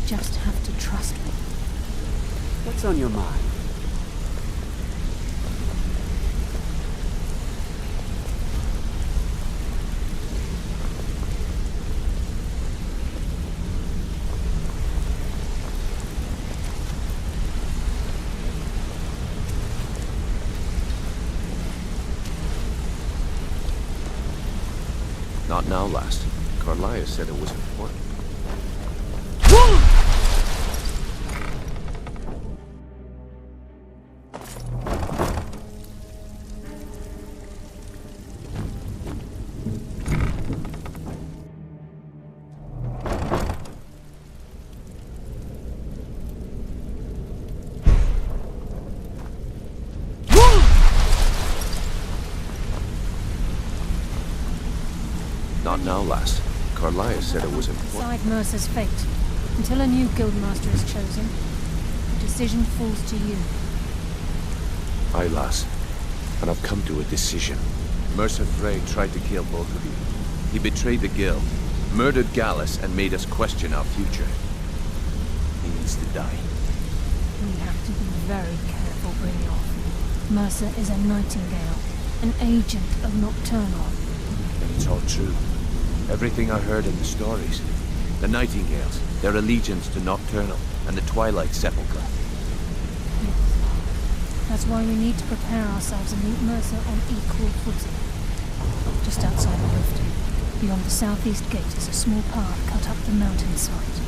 Just have to trust me. What's on your mind? Not now, lass. Carlia said it was important. Not now, lass. Carlia said it was important. Decide Mercer's fate. Until a new guildmaster is chosen, the decision falls to you. Aye, lass. And I've come to a decision. Mercer Frey tried to kill both of you. He betrayed the guild, murdered Gallus, and made us question our future. He needs to die. We have to be very careful, Brynjolf. Mercer is a nightingale, an agent of Nocturnal. It's all true. Everything I heard in the stories. The Nightingales, their allegiance to Nocturnal, and the Twilight Sepulchre. Yes. That's why we need to prepare ourselves and meet Mercer on equal footing. Just outside the rift, beyond the southeast gate is a small path cut up the mountainside.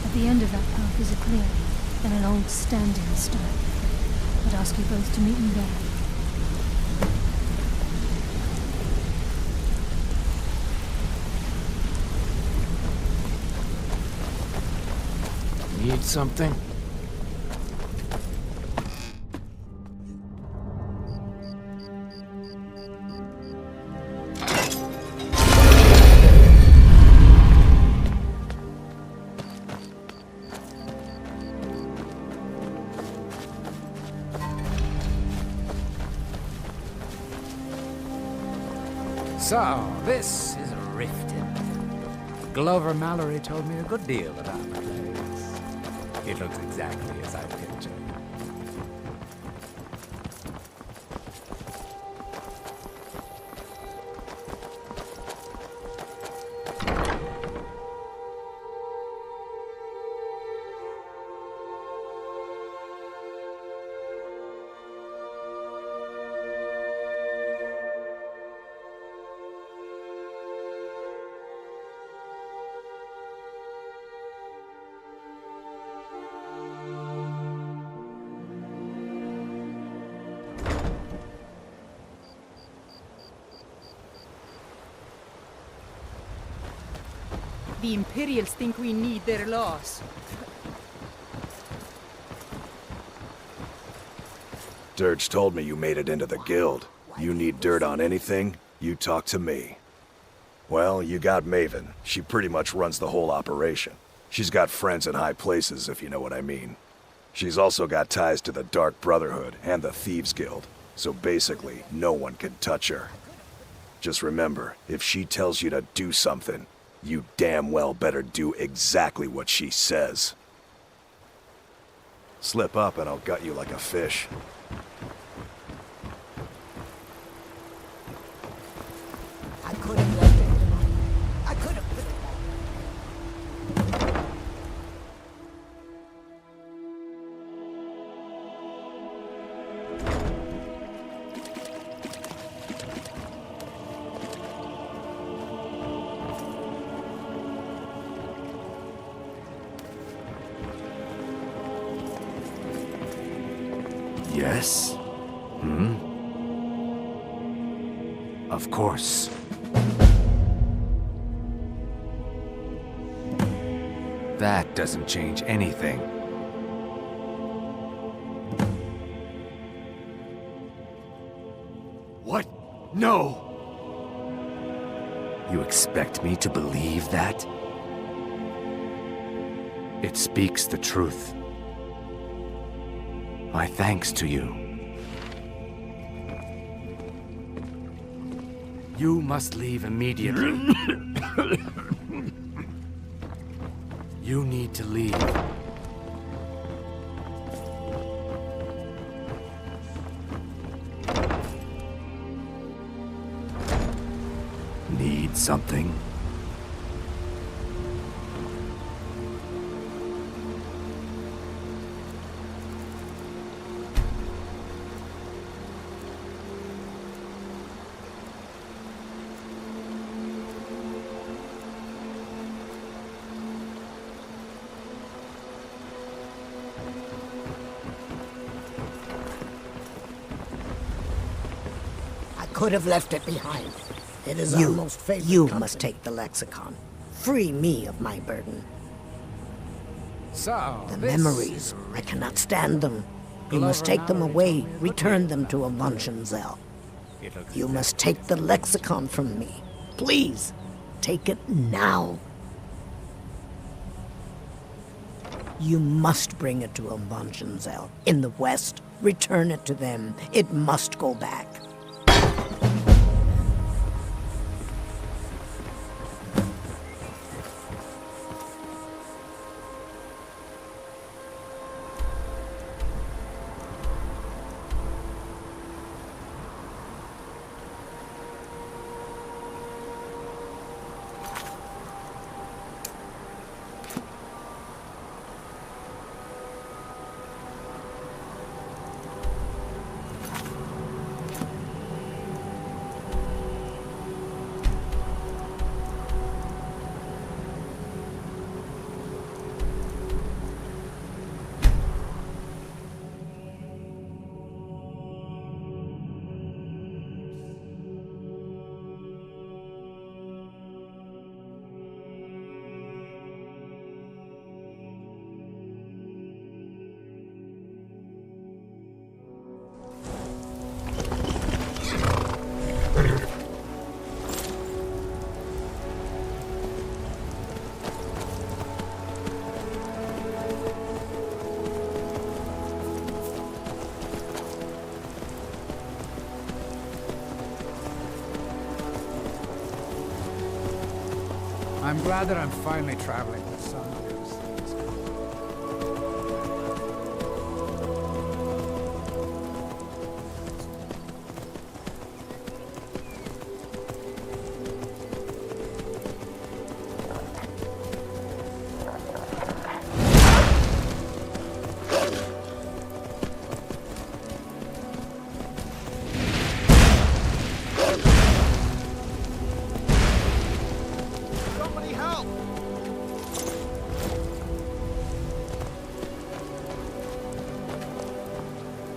At the end of that path is a clearing and an old standing stone. I'd ask you both to meet me there. Need something? So, this is Riften. Glover Mallory told me a good deal about the place. It looks exactly as I pictured. The Imperials think we need their laws. Dirge told me you made it into the guild. You need dirt on anything, you talk to me. Well, you got Maven. She pretty much runs the whole operation. She's got friends in high places, if you know what I mean. She's also got ties to the Dark Brotherhood and the Thieves Guild, so basically, no one can touch her. Just remember, if she tells you to do something, you damn well better do exactly what she says. Slip up and I'll gut you like a fish. I could have left it. I could have put it Yes? Hmm? Of course. That doesn't change anything. What? No! You expect me to believe that? It speaks the truth. My thanks to you. You must leave immediately. You need to leave. Need something? Could have left it behind. It is our most favorite. You must take the lexicon. Free me of my burden. So, the memories, I cannot stand them. You must take them away, return them to Avuntionzel. You must take the lexicon from me. Please, take it now. You must bring it to Avuntionzel. In the west, return it to them. It must go back. I'm glad that I'm finally traveling with some of those things.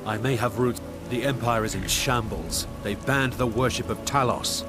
I may have roots. The Empire is in shambles. They've banned the worship of Talos.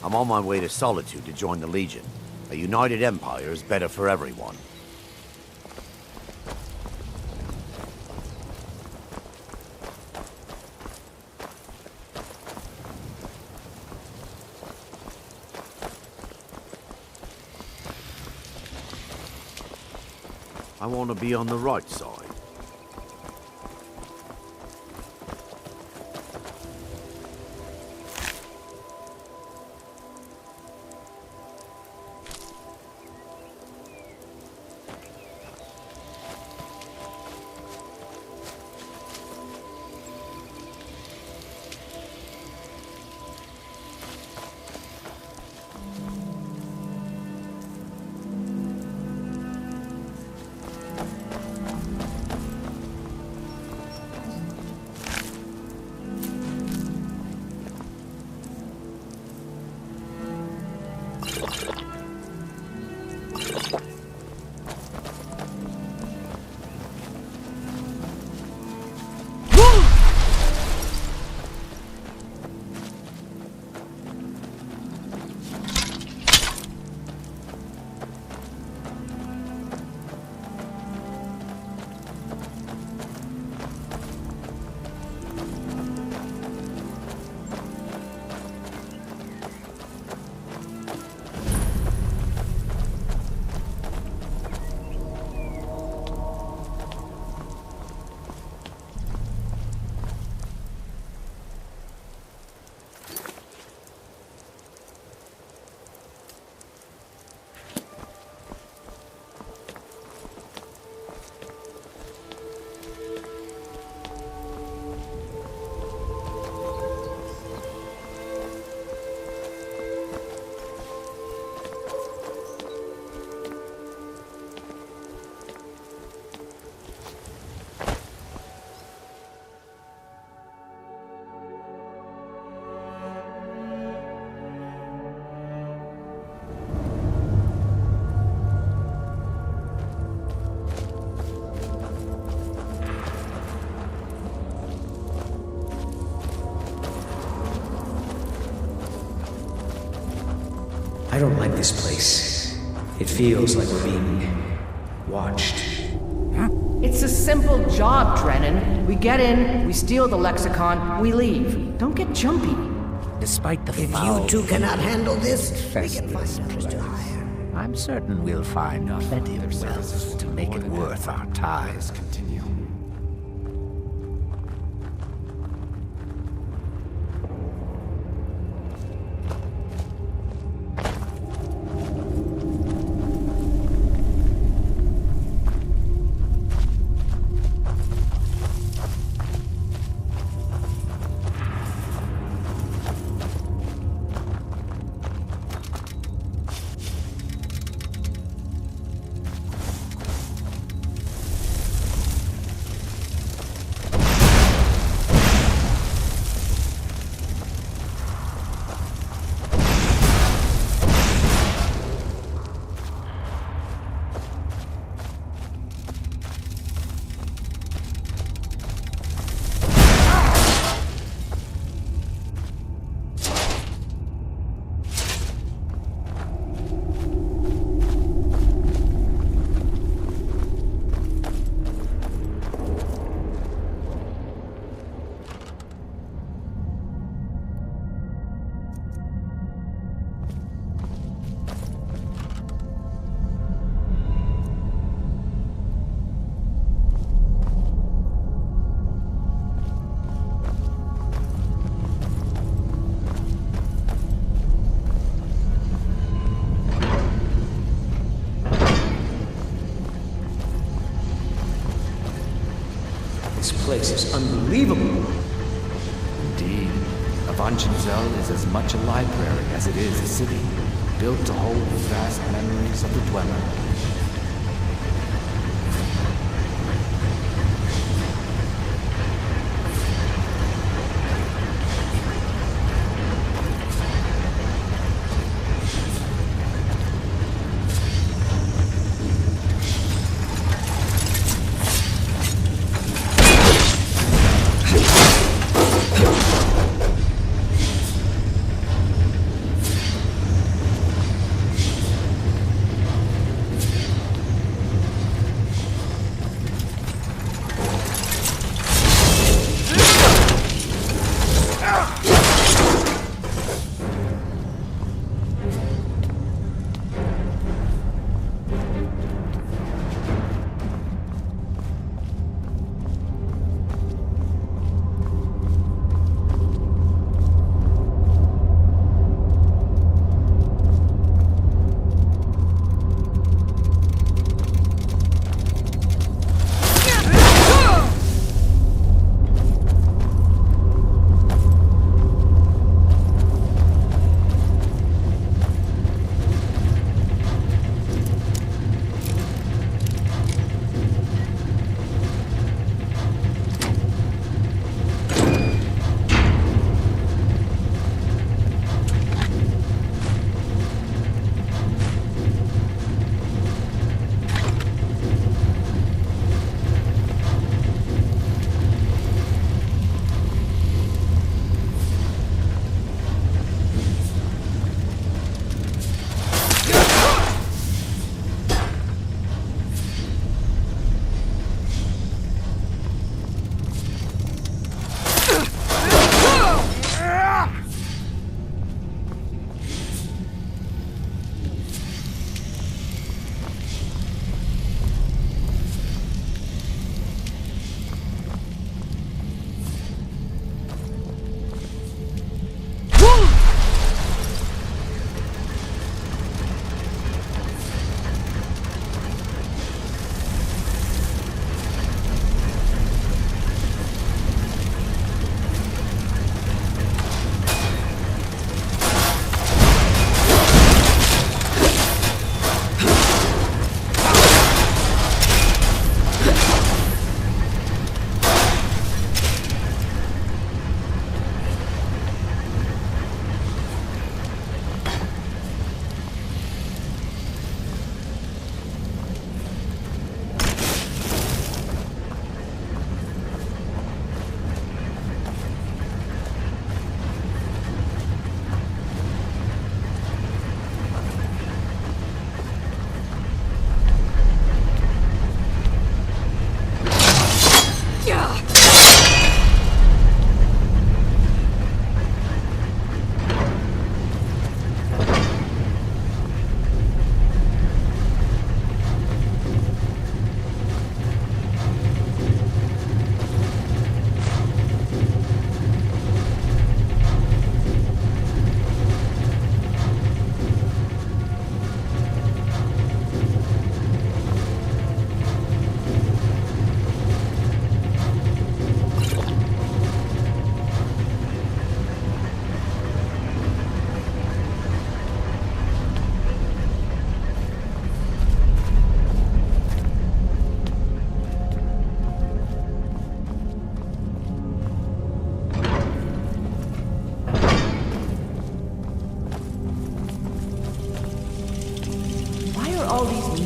I'm on my way to Solitude to join the Legion. A united empire is better for everyone. I want to be on the right side. I don't like this place. It feels like we're being watched. It's a simple job, Drennan. We get in, we steal the lexicon, we leave. Don't get jumpy. Despite the If foul you two cannot handle this, we infest can find this others to place, hire. I'm certain we'll find plenty of wealth to make it worth our time. Continue. This place is unbelievable. Indeed. Avanchenzel is as much a library as it is a city, built to hold the vast memories of the dweller.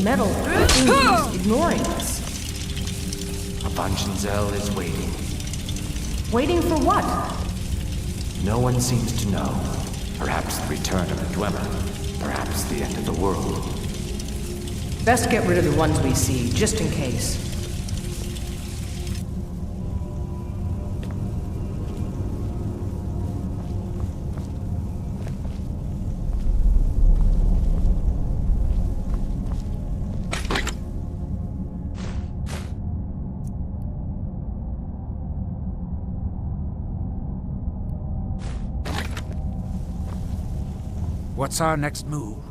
metal thing ignoring us. Avangenzel is waiting. Waiting for what? No one seems to know. Perhaps the return of the Dweller. Perhaps the end of the world. Best get rid of the ones we see, just in case. What's our next move?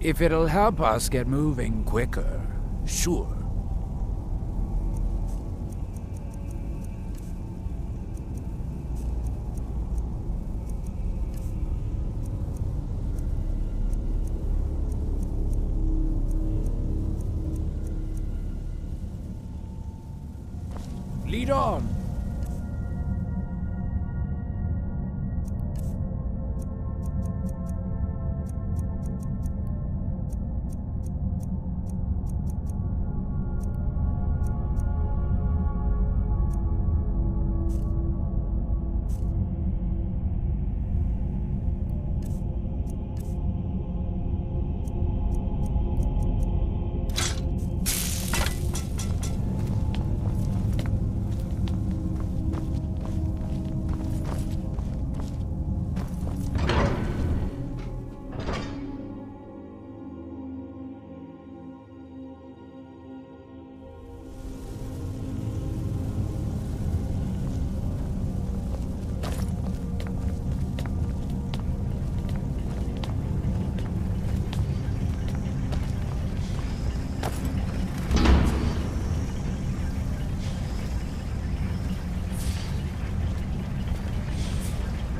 If it'll help us get moving quicker, sure. Lead on.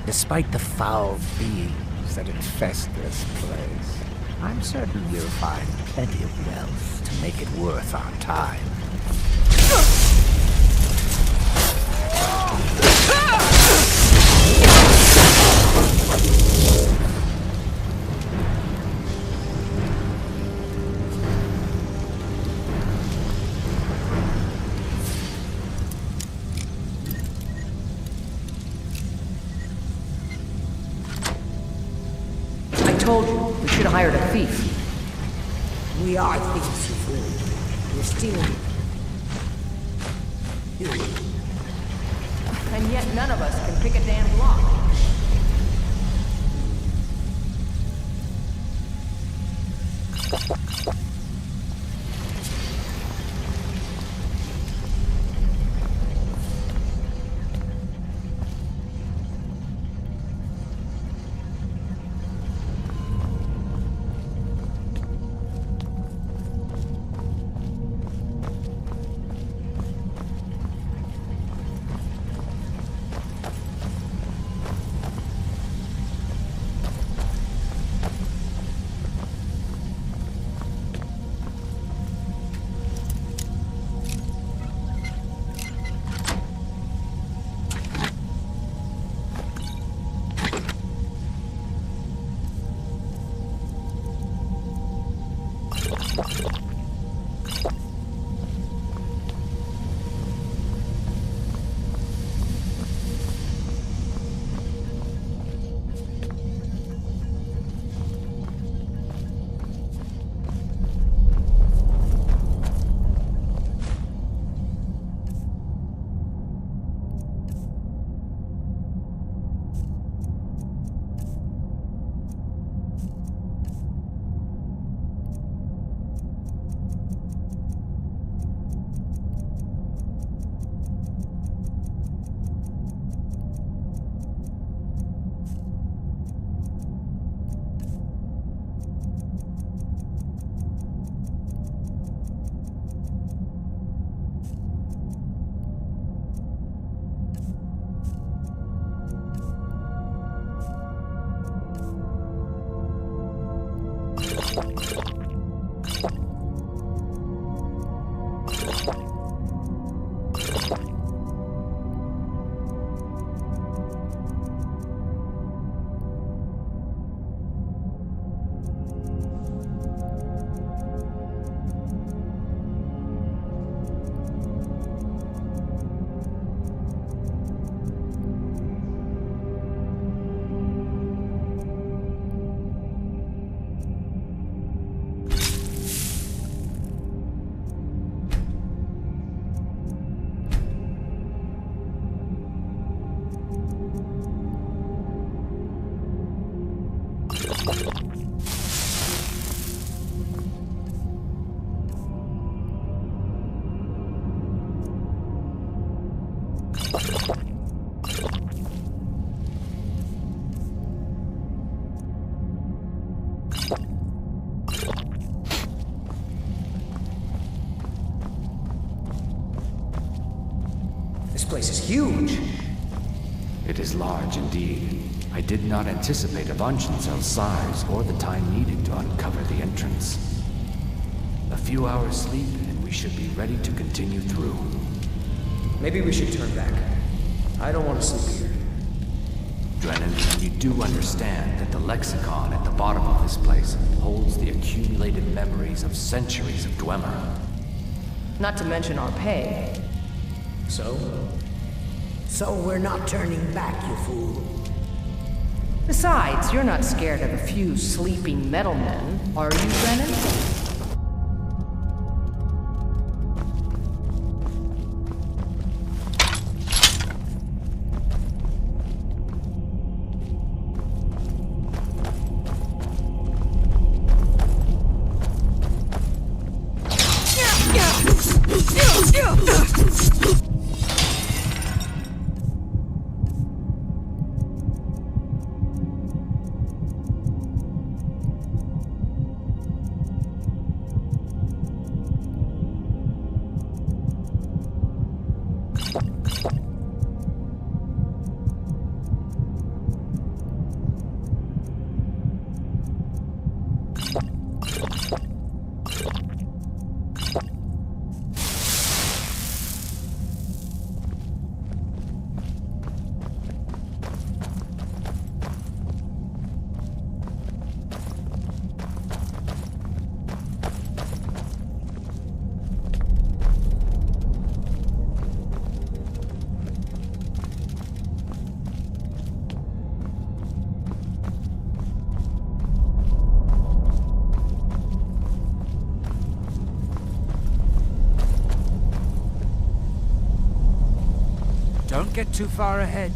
Despite the foul fiends that infest this place, I'm certain we'll find plenty of wealth to make it worth our time. Told you, we should have hired a thief. We are thieves, you fool. We're stealing. And yet none of us can pick a damn lock. This place is huge. It is large indeed. I did not anticipate Avanchenzell's size or the time needed to uncover the entrance. A few hours sleep and we should be ready to continue through. Maybe we should turn back. I don't want to sleep here. Drennan, you do understand that the lexicon at the bottom of this place holds the accumulated memories of centuries of Dwemer. Not to mention our pay. So? So we're not turning back, you fool. Besides, you're not scared of a few sleeping metal men, are you, Brennan? Don't get too far ahead.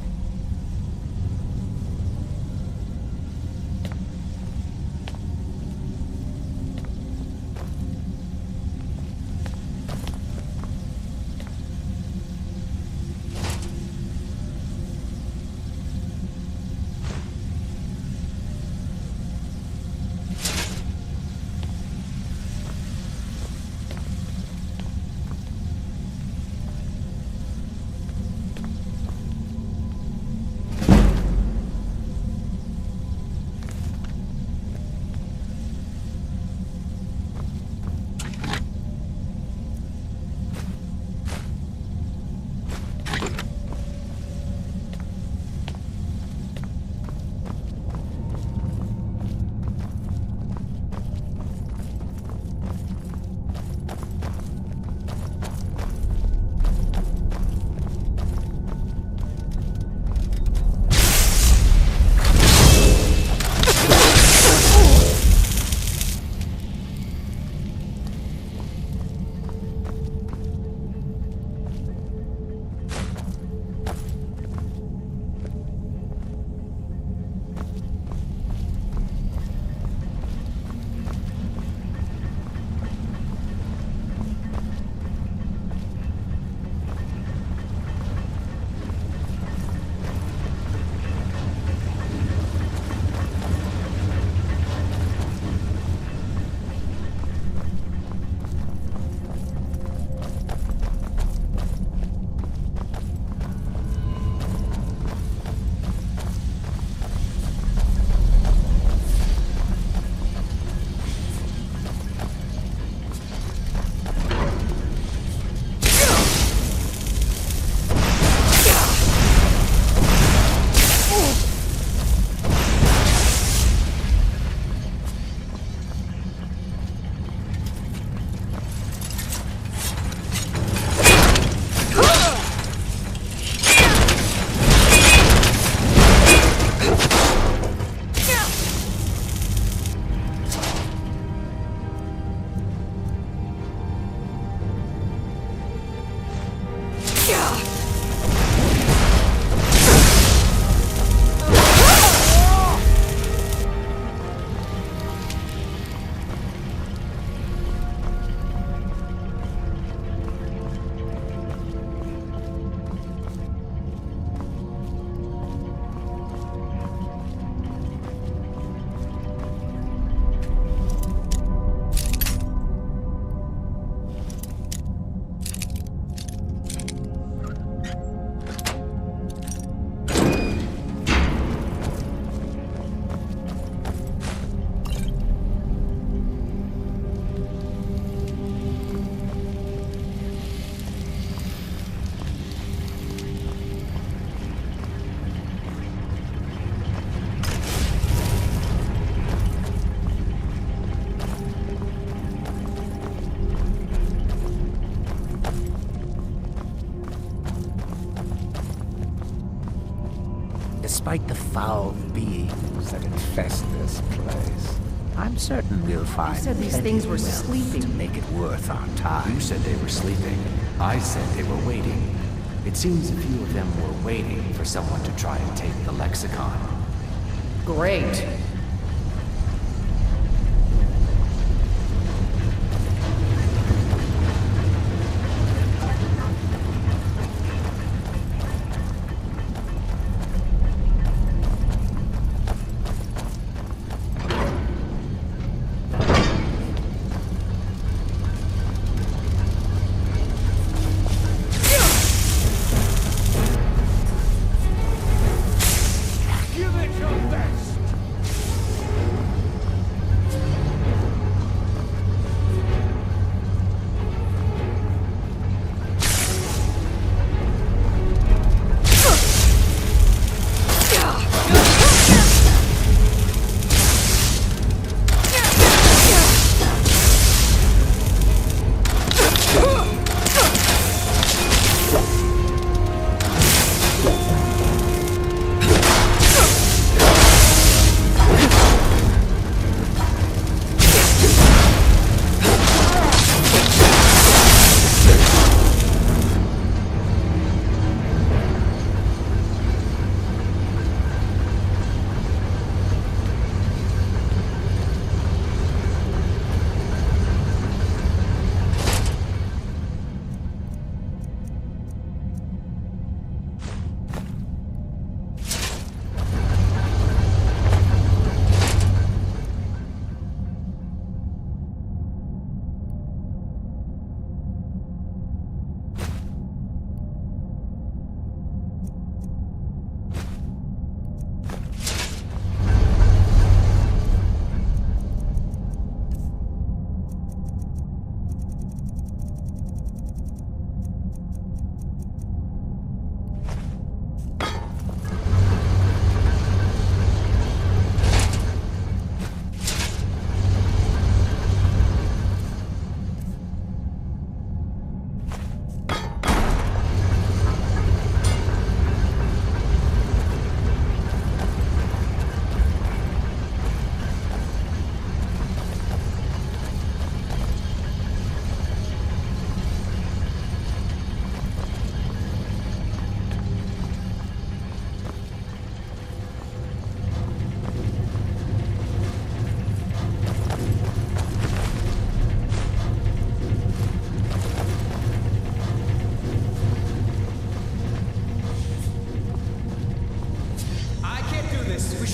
Despite the foul beings that infest this place, I'm certain we'll find You said these plenty things of were wealth sleeping. to make it worth our time. You said they were sleeping. I said they were waiting. It seems a few of them were waiting for someone to try and take the lexicon. Great. Give it your best!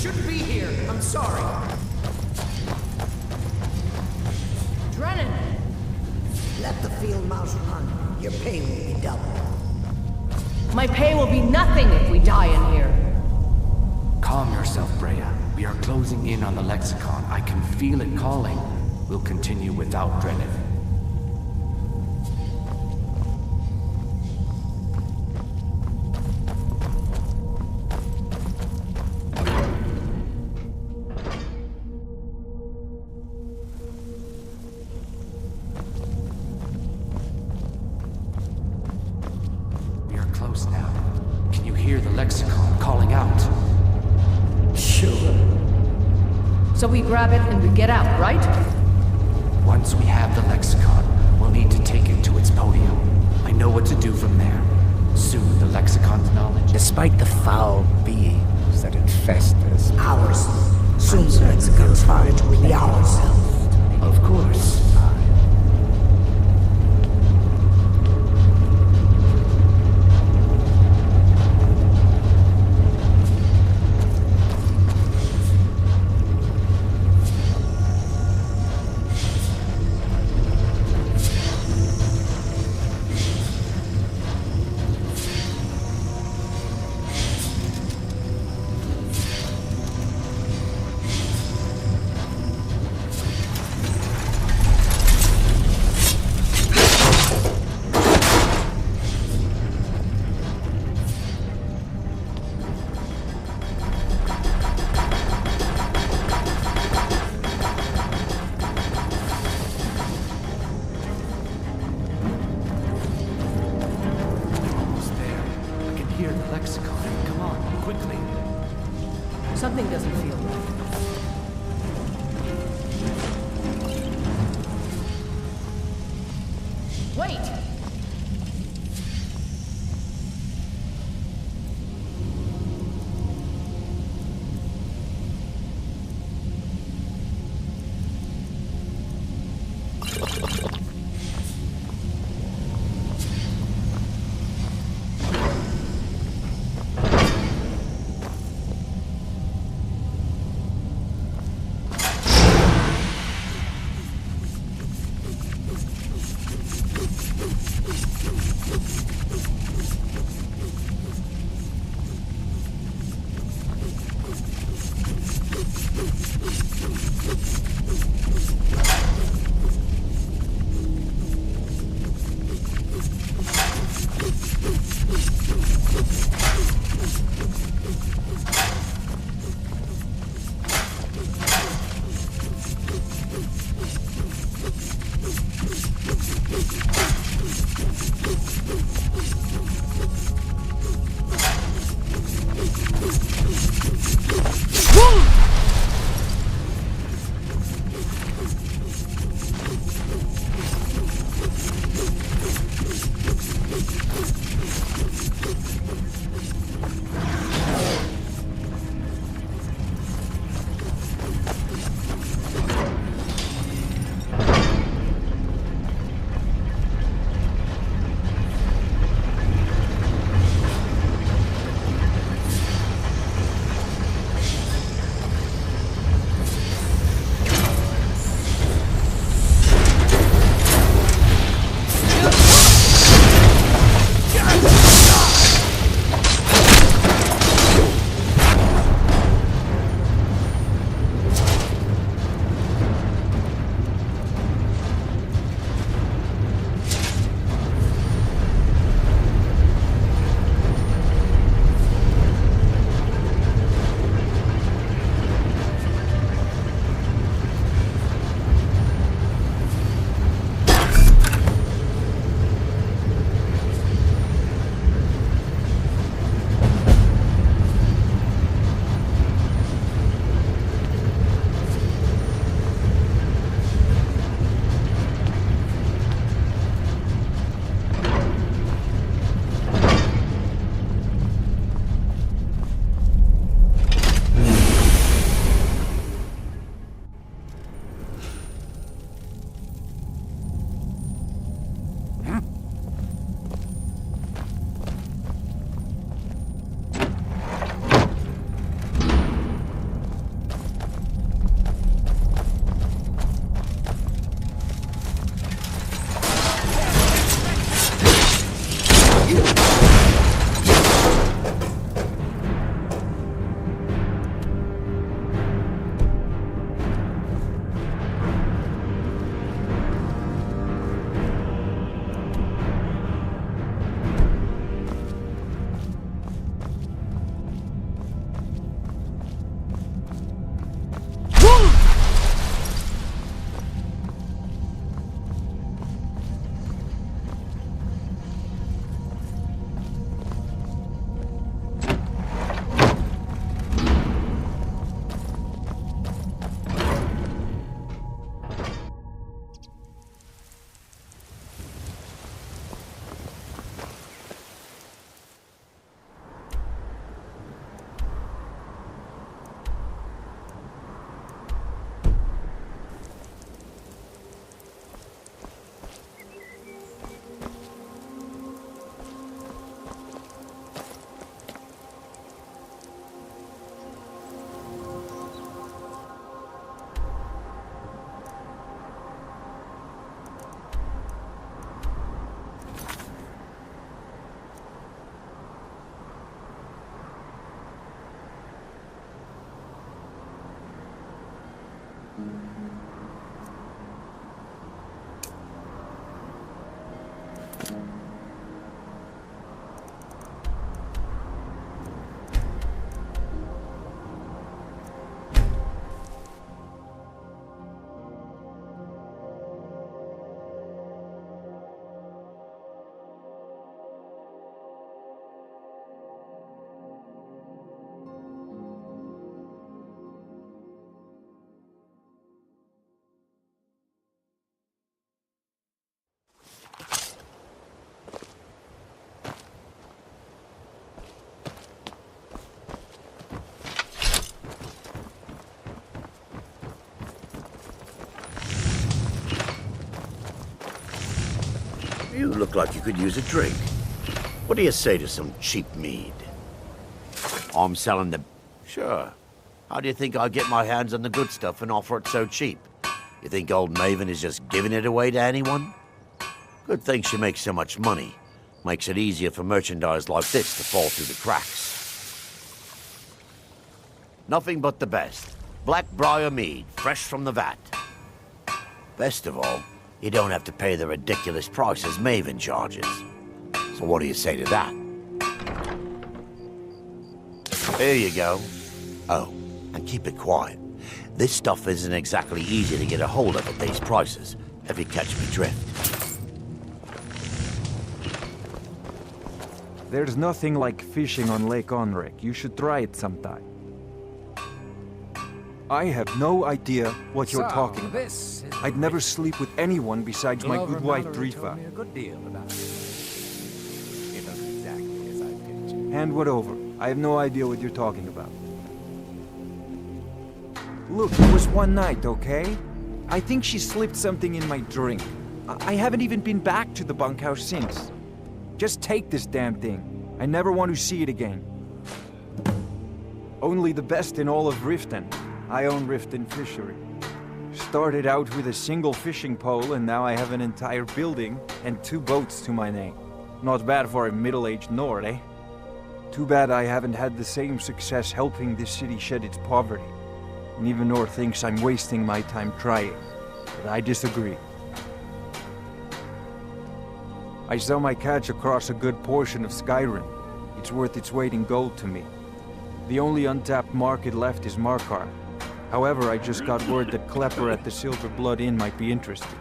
shouldn't be here. I'm sorry. Drennan! Let the field mouse run. Your pay will be double. My pay will be nothing if we die in here. Calm yourself, Brea. We are closing in on the lexicon. I can feel it calling. We'll continue without Drennan. We are close now. Can you hear the lexicon calling out? Sure. So we grab it and we get out, right? Once we have the lexicon, we'll need to take it to its podium. I know what to do from there. Soon the lexicon's knowledge. Despite the foul beings that infest this Ours. Soon the lexicon's knowledge will be ours. Of course. Something doesn't feel right. Wait! look like you could use a drink. What do you say to some cheap mead? I'm selling the... Sure. How do you think I get my hands on the good stuff and offer it so cheap? You think old Maven is just giving it away to anyone? Good thing she makes so much money. Makes it easier for merchandise like this to fall through the cracks. Nothing but the best. Blackbriar mead, fresh from the vat. Best of all, you don't have to pay the ridiculous prices Maven charges. So what do you say to that? Here you go. Oh, and keep it quiet. This stuff isn't exactly easy to get a hold of at these prices, if you catch me drift. There's nothing like fishing on Lake Onric. You should try it sometime. I have no idea what you're talking about. I'd never sleep with anyone besides my good wife, Drifa. Hand what over. I have no idea what you're talking about. Look, it was one night, okay? I think she slipped something in my drink. I haven't even been back to the bunkhouse since. Just take this damn thing. I never want to see it again. Only the best in all of Riften. I own Riften Fishery. Started out with a single fishing pole, and now I have an entire building and 2 boats to my name. Not bad for a middle-aged Nord, eh? Too bad I haven't had the same success helping this city shed its poverty. And even Nord thinks I'm wasting my time trying. But I disagree. I sell my catch across a good portion of Skyrim. It's worth its weight in gold to me. The only untapped market left is Markarth. However, I just got word that Klepper at the Silver Blood Inn might be interested.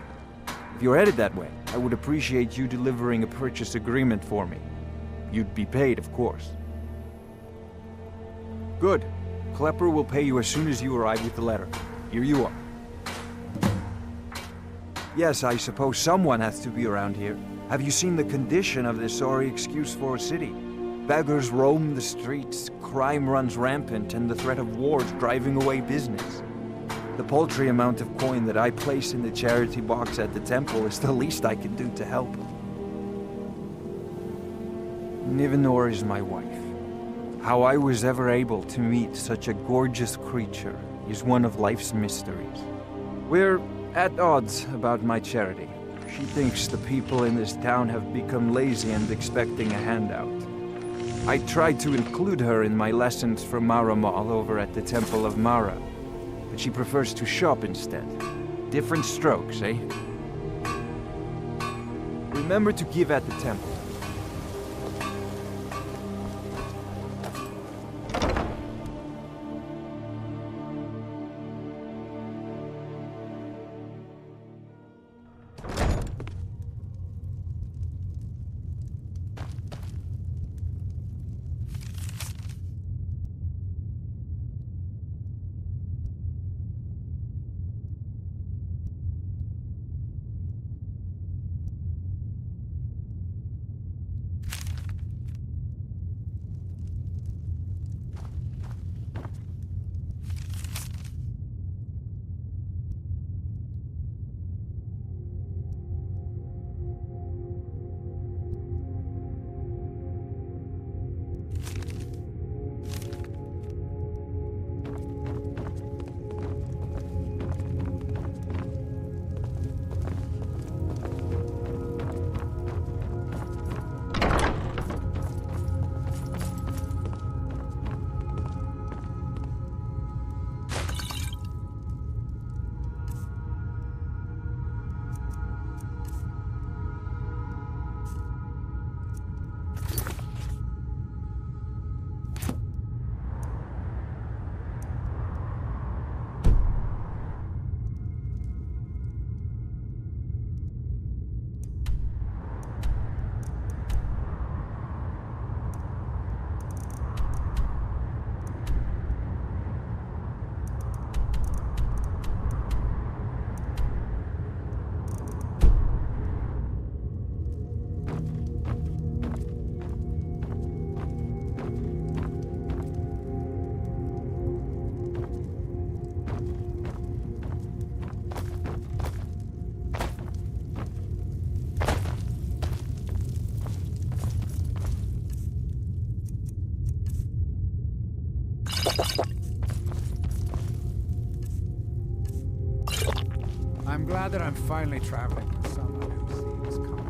If you're headed that way, I would appreciate you delivering a purchase agreement for me. You'd be paid, of course. Good. Klepper will pay you as soon as you arrive with the letter. Here you are. Yes, I suppose someone has to be around here. Have you seen the condition of this sorry excuse for a city? Beggars roam the streets, crime runs rampant, and the threat of war is driving away business. The paltry amount of coin that I place in the charity box at the temple is the least I can do to help. Nivenor is my wife. How I was ever able to meet such a gorgeous creature is one of life's mysteries. We're at odds about my charity. She thinks the people in this town have become lazy and expecting a handout. I tried to include her in my lessons from Maramal over at the Temple of Mara, but she prefers to shop instead. Different strokes, eh? Remember to give at the temple. I'm glad that I'm finally traveling with someone who seems common.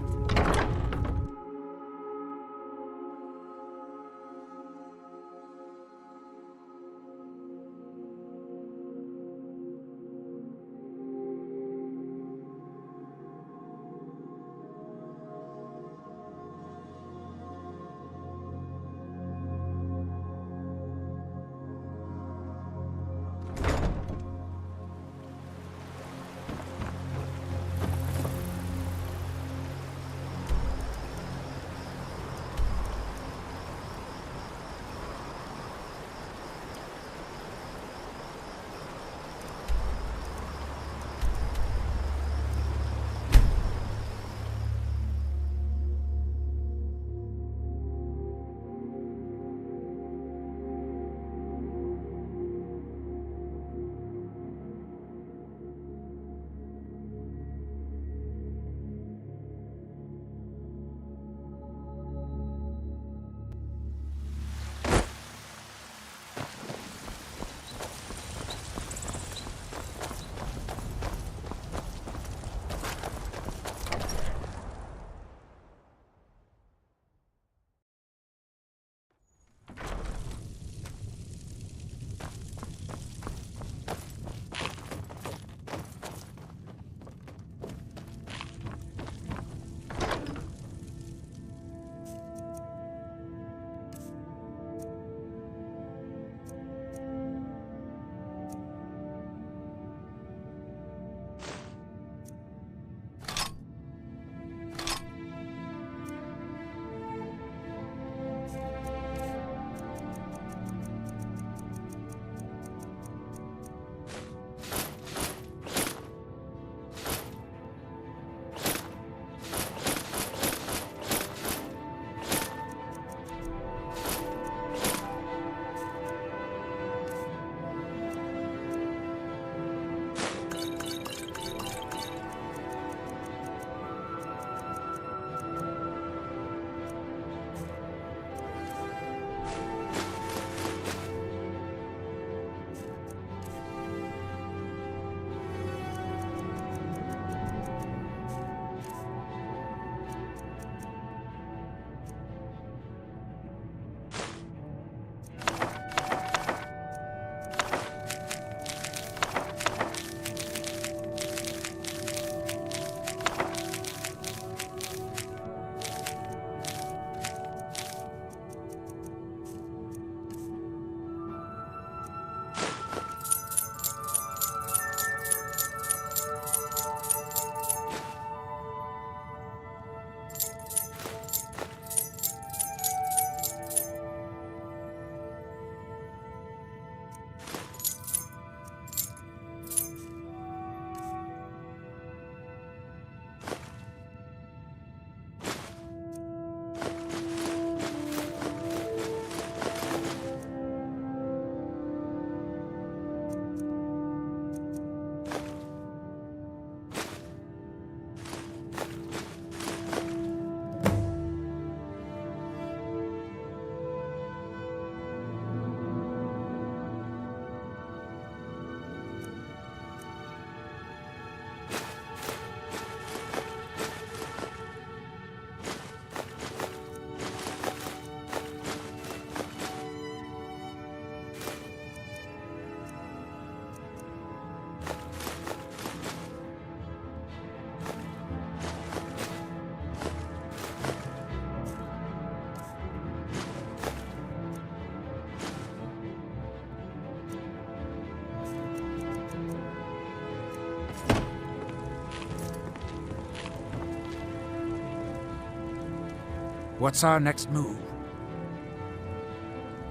What's our next move?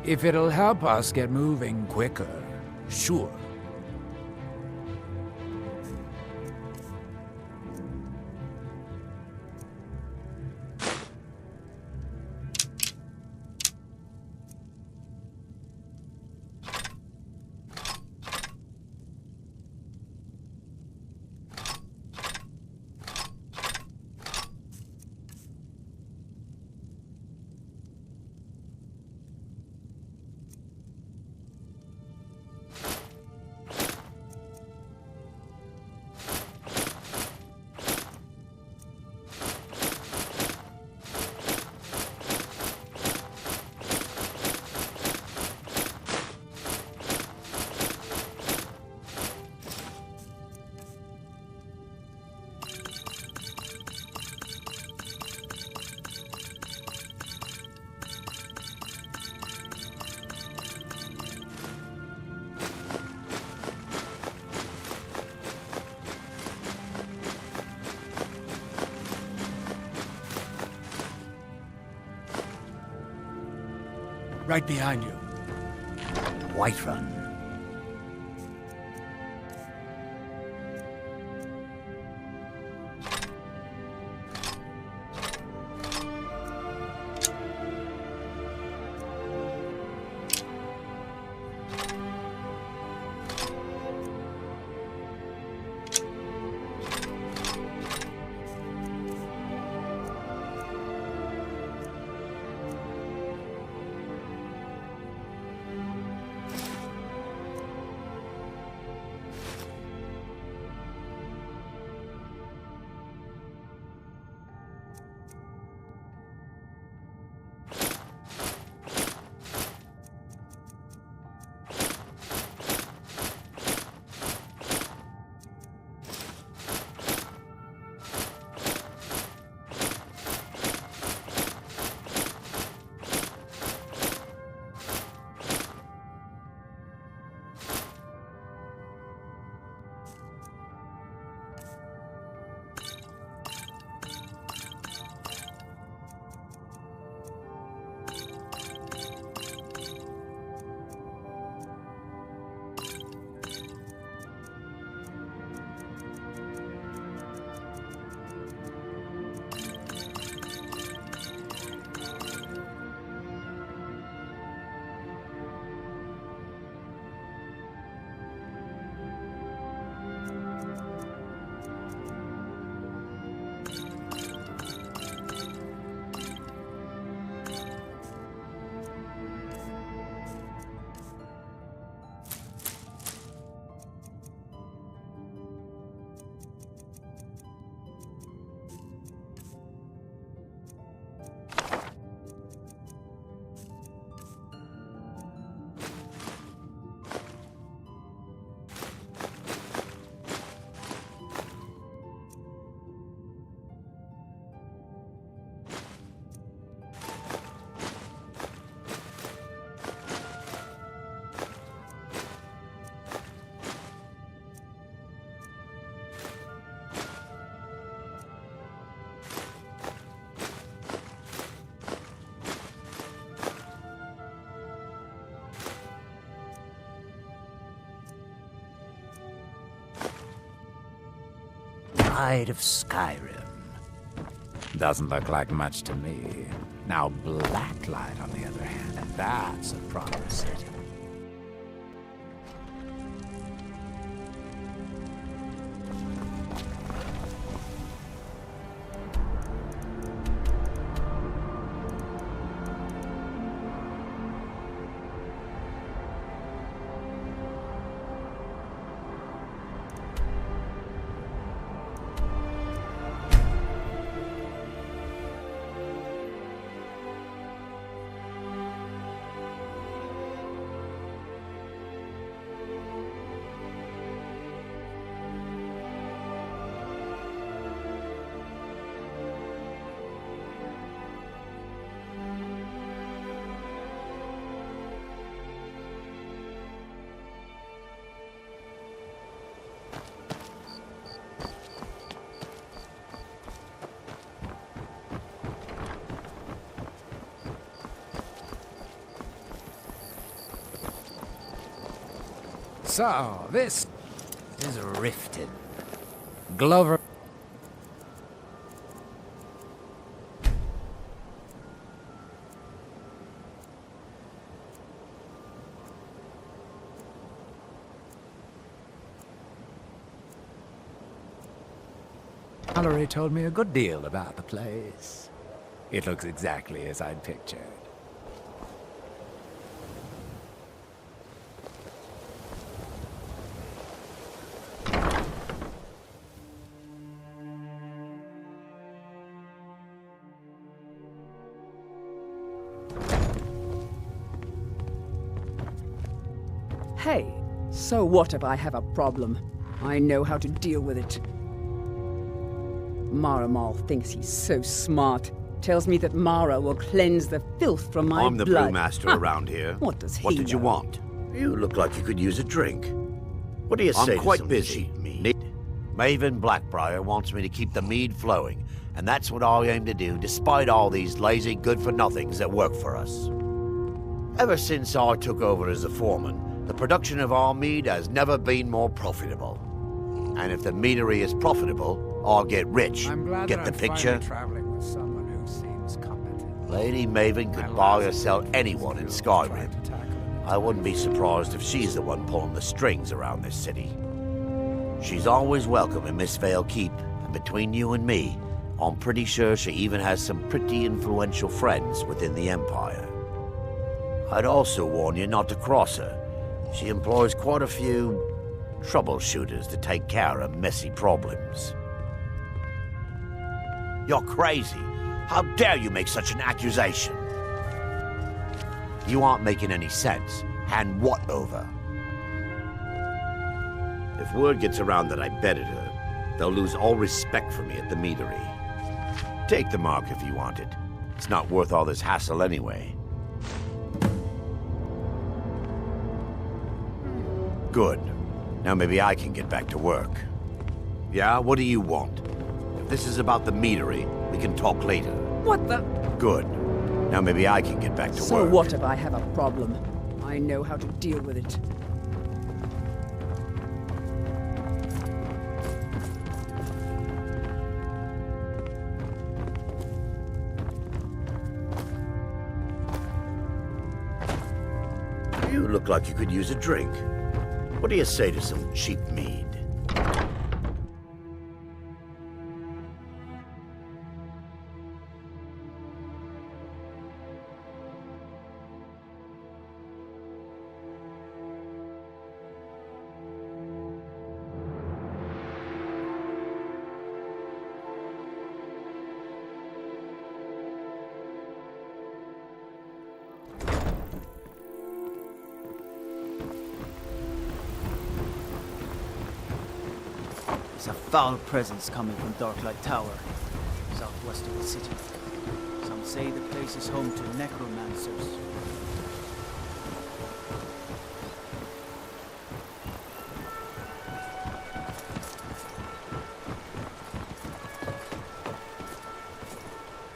If it'll help us get moving quicker, sure. Right behind you. Whiterun. Tide of Skyrim. Doesn't look like much to me. Now Blacklight, on the other hand, that's a proper city. So, this is Riften. Glover... Mallory told me a good deal about the place. It looks exactly as I'd pictured. Hey, so what if I have a problem? I know how to deal with it. Maramal thinks he's so smart. Tells me that Mara will cleanse the filth from my I'm the blood. brewmaster around here. What does he What did you know? want? You look like you could use a drink. What do you say I'm to quite some busy. cheap mead? Maven Blackbriar wants me to keep the mead flowing, and that's what I aim to do, despite all these lazy good-for-nothings that work for us. Ever since I took over as a foreman, the production of our mead has never been more profitable. And if the meadery is profitable, I'll get rich. I'm glad Get that the I'm picture? finally traveling with someone who seems competent. Lady Maven could buy or sell anyone in Skyrim. I wouldn't be surprised if she's the one pulling the strings around this city. She's always welcome in Mistveil Keep, and between you and me, I'm pretty sure she even has some pretty influential friends within the Empire. I'd also warn you not to cross her. She employs quite a few troubleshooters to take care of messy problems. You're crazy. How dare you make such an accusation? You aren't making any sense. Hand what over? If word gets around that I bedded her, they'll lose all respect for me at the meadery. Take the mark if you want it. It's not worth all this hassle anyway. Good. Now maybe I can get back to work. Yeah, what do you want? If this is about the meadery, we can talk later. What the? Good. Now maybe I can get back to So work. what if I have a problem? I know how to deal with it. You look like you could use a drink. What do you say to some cheap mead? There's a foul presence coming from Darklight Tower, southwest of the city. Some say the place is home to necromancers.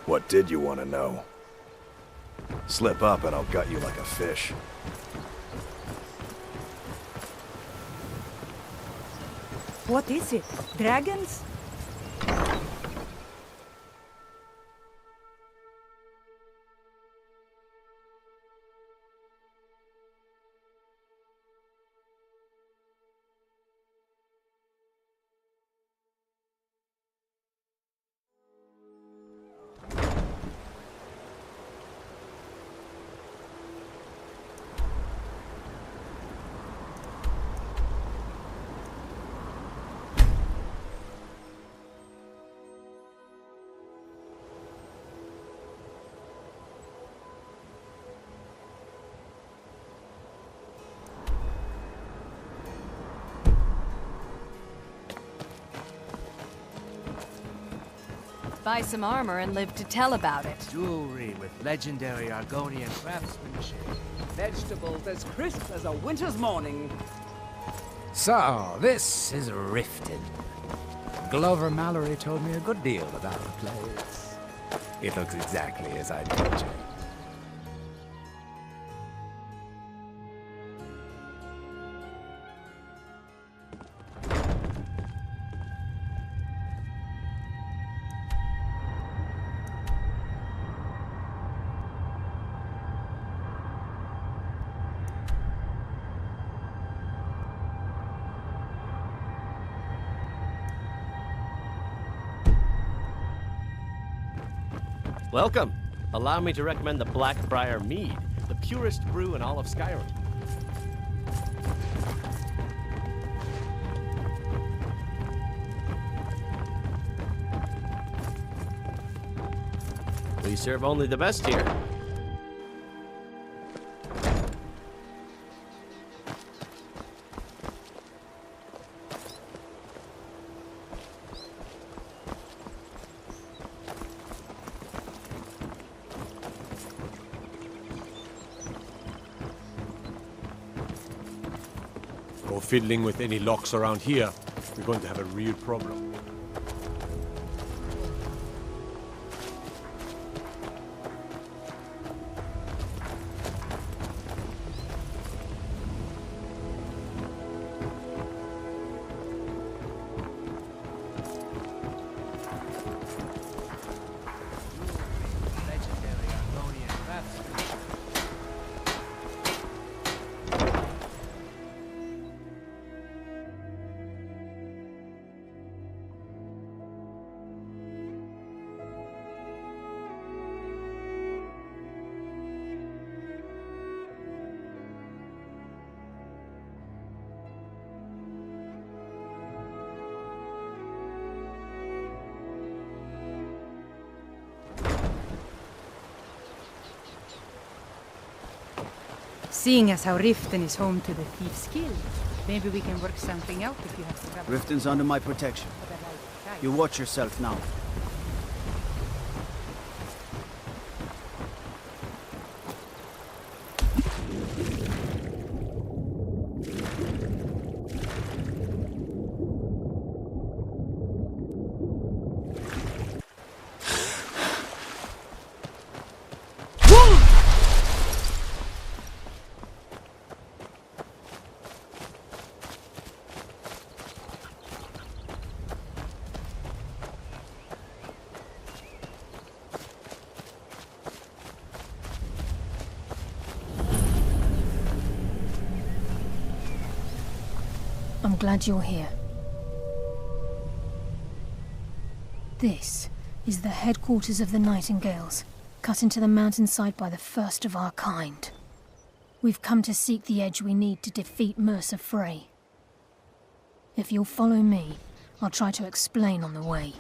What did you want to know? Slip up and I'll gut you like a fish. What is it? Dragons? Buy some armor and live to tell about it. Jewelry with legendary Argonian craftsmanship. Vegetables as crisp as a winter's morning. So, this is Riften. Glover Mallory told me a good deal about the place. It looks exactly as I pictured. Welcome. Allow me to recommend the Blackbriar Mead, the purest brew in all of Skyrim. We serve only the best here. Go fiddling with any locks around here, we're going to have a real problem. Seeing as how Riften is home to the Thief's Guild, maybe we can work something out if you have to grab... Riften's under my protection. You watch yourself now. I'm glad you're here. This is the headquarters of the Nightingales, cut into the mountainside by the first of our kind. We've come to seek the edge we need to defeat Mercer Frey. If you'll follow me, I'll try to explain on the way.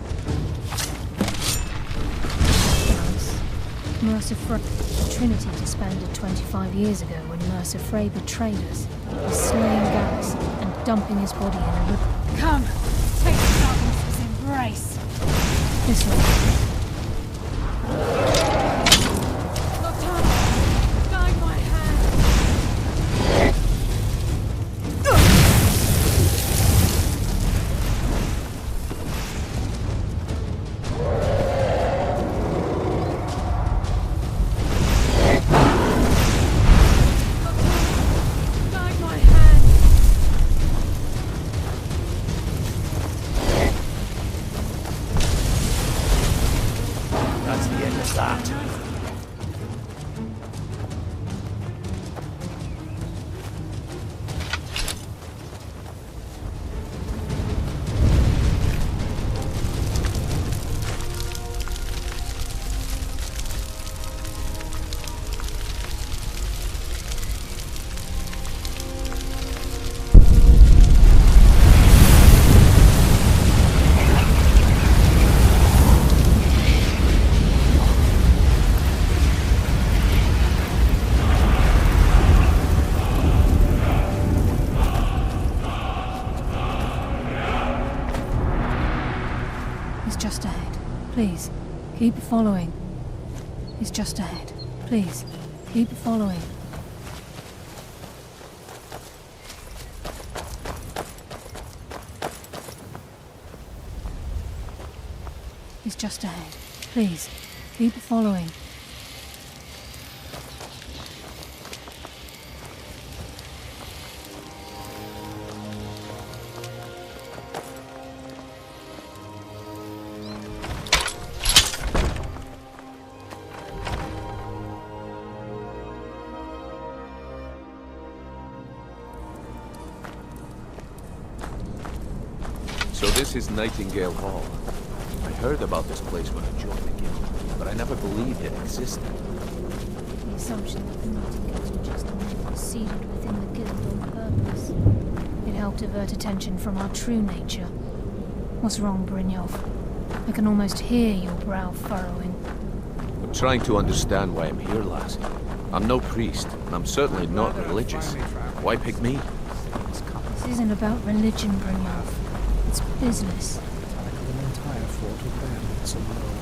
Mercer Frey... The Trinity disbanded 25 years ago when Mercer Frey betrayed us, slaying Garrus and dumping his body in a river. Come! Take the darkness's embrace! This way. Guide my hand! Please, keep following. He's just ahead. Please, keep following. He's just ahead. Please, keep following. So this is Nightingale Hall. I heard about this place when I joined the guild, but I never believed it existed. The assumption that the Nightingales were just a member seated within the guild on purpose. It helped divert attention from our true nature. What's wrong, Brynjolf? I can almost hear your brow furrowing. I'm trying to understand why I'm here, lass. I'm no priest, and I'm certainly not religious. Why pick me? This isn't about religion, Brynjolf. It's business. An entire fort of bandits alone.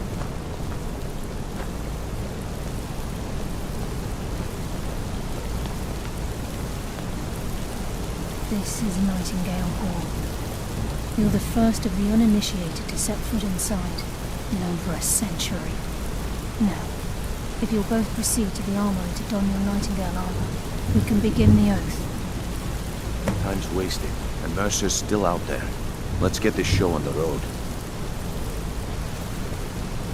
This is Nightingale Hall. You're the first of the uninitiated to set foot inside in over a century. Now, if you'll both proceed to the armory to don your Nightingale armor, we can begin the oath. Time's wasting, and Mercer's still out there. Let's get this show on the road.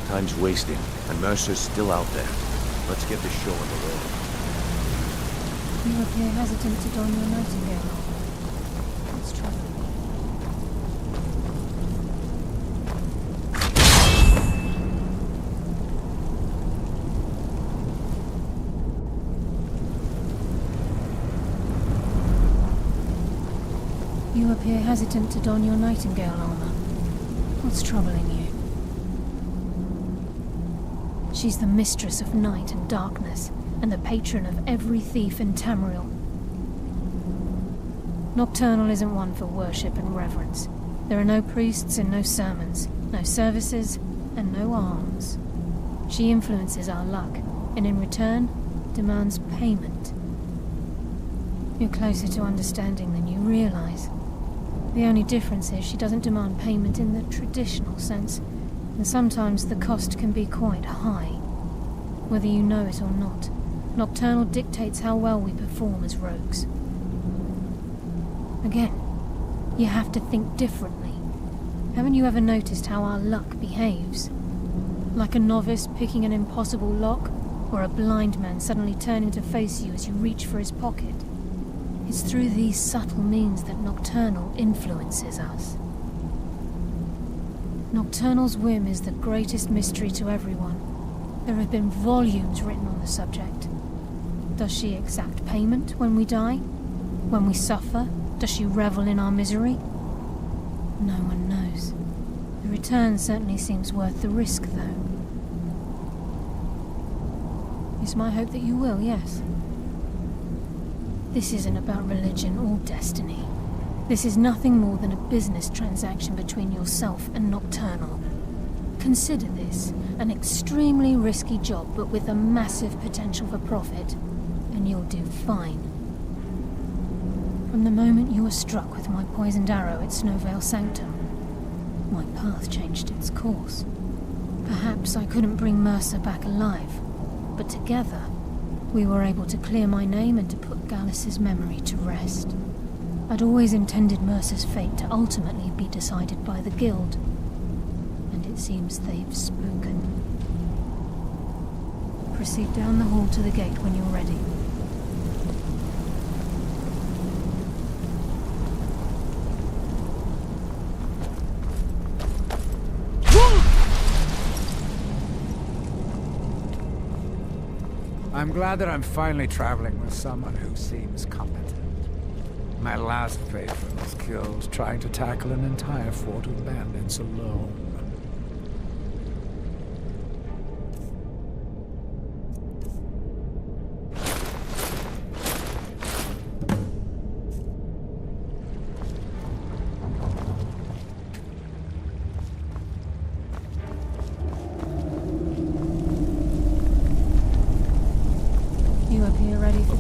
Time's wasting, and Mercer's still out there. Let's get this show on the road. You appear hesitant to don your Nightingale armor. What's troubling you? You appear hesitant to don your Nightingale armor. What's troubling you? She's the mistress of night and darkness, and the patron of every thief in Tamriel. Nocturnal isn't one for worship and reverence. There are no priests and no sermons, no services, and no alms. She influences our luck, and in return, demands payment. You're closer to understanding than you realize. The only difference is she doesn't demand payment in the traditional sense, and sometimes the cost can be quite high. Whether you know it or not, Nocturnal dictates how well we perform as rogues. Again, you have to think differently. Haven't you ever noticed how our luck behaves? Like a novice picking an impossible lock, or a blind man suddenly turning to face you as you reach for his pocket. It's through these subtle means that Nocturnal influences us. Nocturnal's whim is the greatest mystery to everyone. There have been volumes written on the subject. Does she exact payment when we die? When we suffer? Does she revel in our misery? No one knows. The return certainly seems worth the risk, though. It's my hope that you will, yes. This isn't about religion or destiny. This is nothing more than a business transaction between yourself and Nocturnal. Consider this an extremely risky job, but with a massive potential for profit, and you'll do fine. From the moment you were struck with my poisoned arrow at Snowvale Sanctum, my path changed its course. Perhaps I couldn't bring Mercer back alive, but together, we were able to clear my name and to put Gallus's memory to rest. I'd always intended Mercer's fate to ultimately be decided by the Guild, and it seems they've spoken. Proceed down the hall to the gate when you're ready. I'm glad that I'm finally traveling with someone who seems competent. My last patron was killed trying to tackle an entire fort of bandits alone.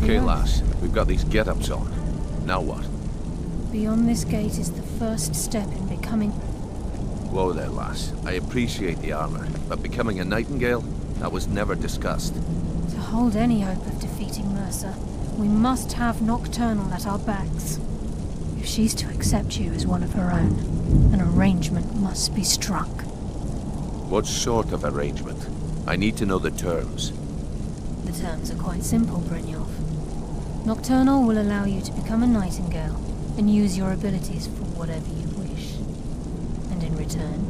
Okay, lass. We've got these get-ups on. Now what? Beyond this gate is the first step in becoming... Whoa there, lass. I appreciate the armor, but becoming a nightingale? That was never discussed. To hold any hope of defeating Mercer, we must have Nocturnal at our backs. If she's to accept you as one of her own, an arrangement must be struck. What sort of arrangement? I need to know the terms. The terms are quite simple, Brynjolf. Nocturnal will allow you to become a nightingale and use your abilities for whatever you wish. And in return,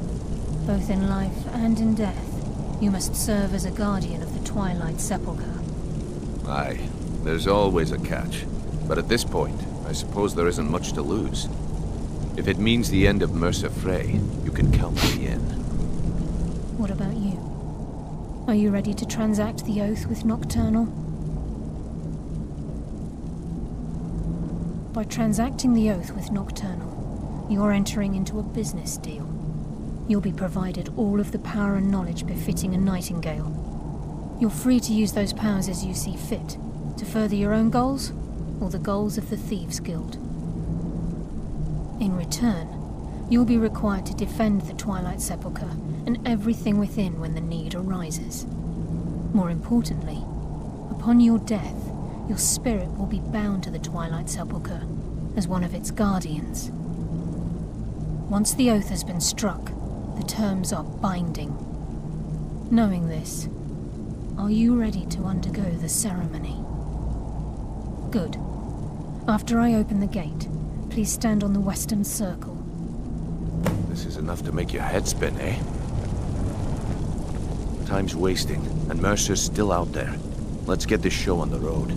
both in life and in death, you must serve as a guardian of the Twilight Sepulchre. Aye, there's always a catch. But at this point, I suppose there isn't much to lose. If it means the end of Mercer Frey, you can count me in. What about you? Are you ready to transact the oath with Nocturnal? By transacting the oath with Nocturnal, you're entering into a business deal. You'll be provided all of the power and knowledge befitting a nightingale. You're free to use those powers as you see fit, to further your own goals, or the goals of the Thieves' Guild. In return, you'll be required to defend the Twilight Sepulchre and everything within when the need arises. More importantly, upon your death, your spirit will be bound to the Twilight Sepulchre as one of its guardians. Once the oath has been struck, the terms are binding. Knowing this, are you ready to undergo the ceremony? Good. After I open the gate, please stand on the western circle. This is enough to make your head spin, eh? Time's wasting, and Mercer's still out there. Let's get this show on the road.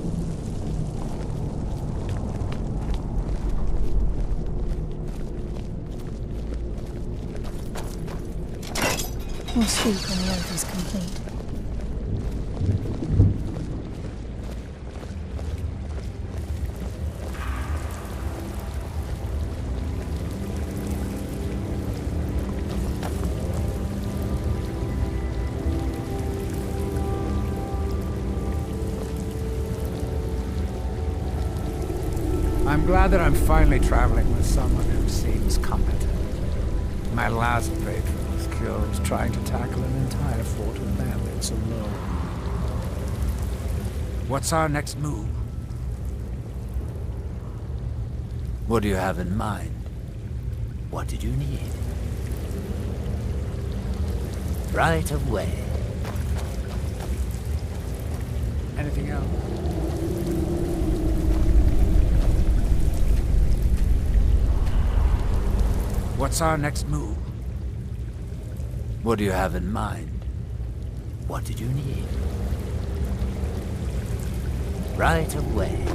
We'll speak when the oath is complete. I'm glad that I'm finally traveling with someone who seems competent. My last patron was killed trying to tackle an entire fort of bandits alone. What's our next move? What do you have in mind? What did you need? Right away. Anything else? What's our next move? What do you have in mind? What did you need? Right away.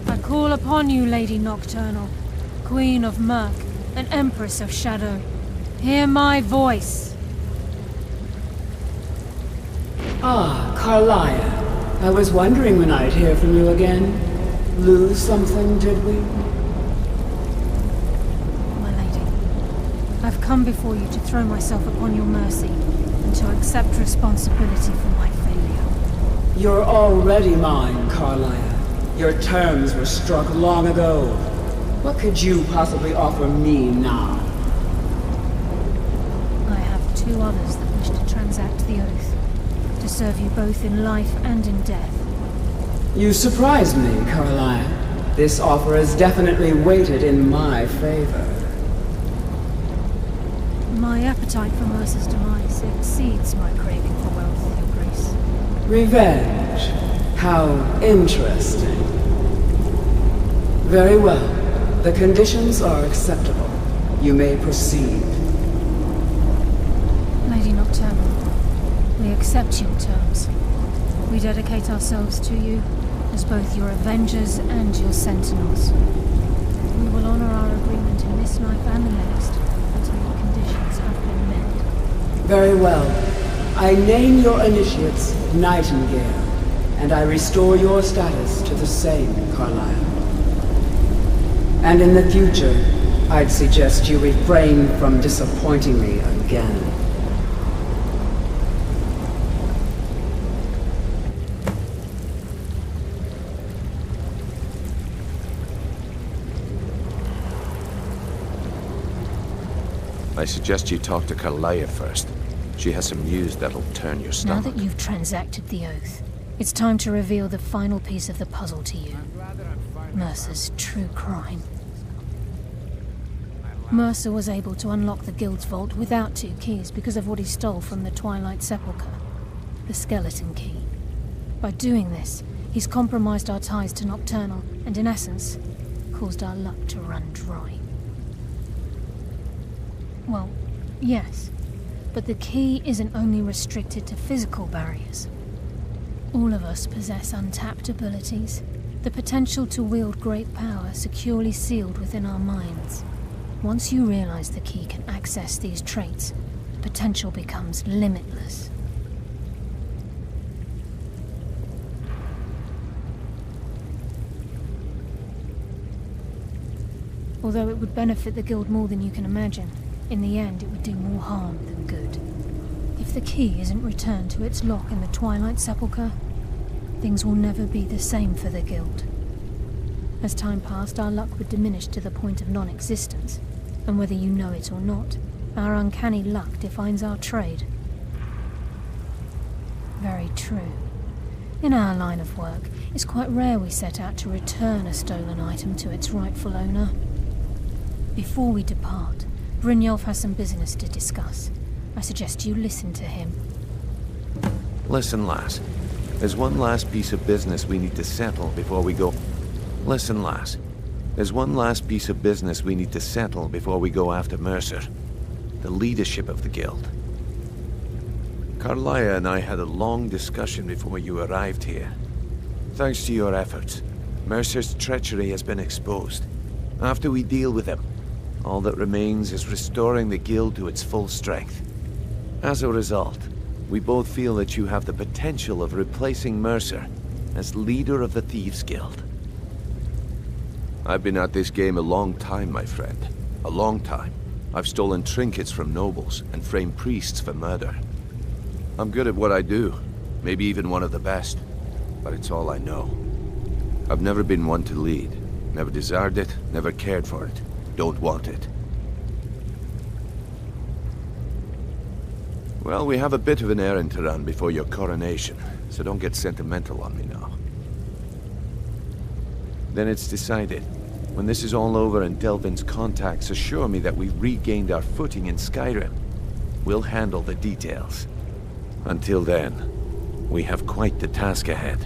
I call upon you, Lady Nocturnal, Queen of Murk, and Empress of Shadow. Hear my voice. Ah, Carlia. I was wondering when I'd hear from you again. Lose something, did we? My lady, I've come before you to throw myself upon your mercy, and to accept responsibility for my failure. You're already mine, Carlia. Your terms were struck long ago. What could you possibly offer me now? I have two others that wish to transact the oath, to serve you both in life and in death. You surprised me, Carlia. This offer is definitely weighted in my favor. My appetite for Mercer's demise exceeds my craving for wealth, Your Grace. Revenge. How interesting. Very well. The conditions are acceptable. You may proceed. Lady Nocturnal, we accept your terms. We dedicate ourselves to you as both your avengers and your sentinels. We will honor our agreement in this life and the next until your conditions have been met. Very well. I name your initiates Nightingale, and I restore your status to the same, Carlisle. And in the future, I'd suggest you refrain from disappointing me again. I suggest you talk to Carlia first. She has some news that'll turn your Now stomach. that you've transacted the oath, it's time to reveal the final piece of the puzzle to you. Mercer's true crime. Mercer was able to unlock the Guild's vault without 2 keys because of what he stole from the Twilight Sepulchre, the skeleton key. By doing this, he's compromised our ties to Nocturnal and, in essence, caused our luck to run dry. Well, yes, but the key isn't only restricted to physical barriers. All of us possess untapped abilities, the potential to wield great power securely sealed within our minds. Once you realize the key can access these traits, potential becomes limitless. Although it would benefit the Guild more than you can imagine, in the end it would do more harm than good. If the key isn't returned to its lock in the Twilight Sepulchre, things will never be the same for the Guild. As time passed, our luck would diminish to the point of non-existence, and whether you know it or not, our uncanny luck defines our trade. Very true. In our line of work, it's quite rare we set out to return a stolen item to its rightful owner. Before we depart, Brynjolf has some business to discuss. I suggest you listen to him. Listen, lass. There's one last piece of business we need to settle before we go... Listen, lass. There's one last piece of business we need to settle before we go after Mercer. The leadership of the Guild. Carlia and I had a long discussion before you arrived here. Thanks to your efforts, Mercer's treachery has been exposed. After we deal with him, all that remains is restoring the Guild to its full strength. As a result, we both feel that you have the potential of replacing Mercer as leader of the Thieves' Guild. I've been at this game a long time, my friend. A long time. I've stolen trinkets from nobles and framed priests for murder. I'm good at what I do, maybe even one of the best, but it's all I know. I've never been one to lead, never desired it, never cared for it, don't want it. Well, we have a bit of an errand to run before your coronation, so don't get sentimental on me now. Then it's decided. When this is all over and Delvin's contacts assure me that we've regained our footing in Skyrim, we'll handle the details. Until then, we have quite the task ahead.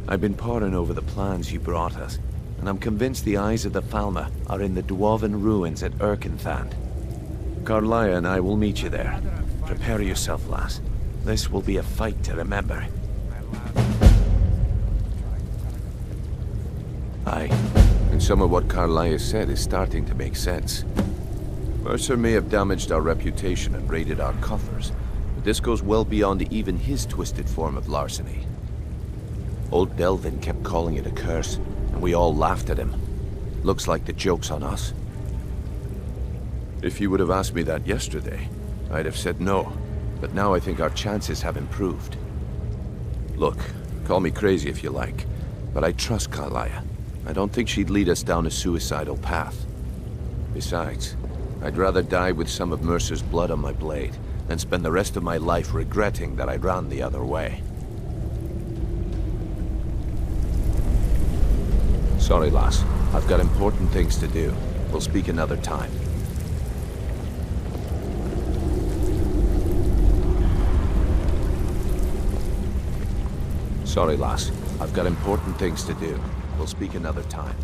I've been poring over the plans you brought us, and I'm convinced the eyes of the Falmer are in the Dwarven ruins at Erkenthand. Carlia and I will meet you there. Prepare yourself, lass. This will be a fight to remember. Aye, and some of what Carlia said is starting to make sense. Mercer may have damaged our reputation and raided our coffers, but this goes well beyond even his twisted form of larceny. Old Delvin kept calling it a curse, and we all laughed at him. Looks like the joke's on us. If you would have asked me that yesterday, I'd have said no, but now I think our chances have improved. Look, call me crazy if you like, but I trust Carlia. I don't think she'd lead us down a suicidal path. Besides, I'd rather die with some of Mercer's blood on my blade than spend the rest of my life regretting that I ran the other way. Sorry, lass. I've got important things to do. We'll speak another time. Sorry, lass. I've got important things to do. We'll speak another time.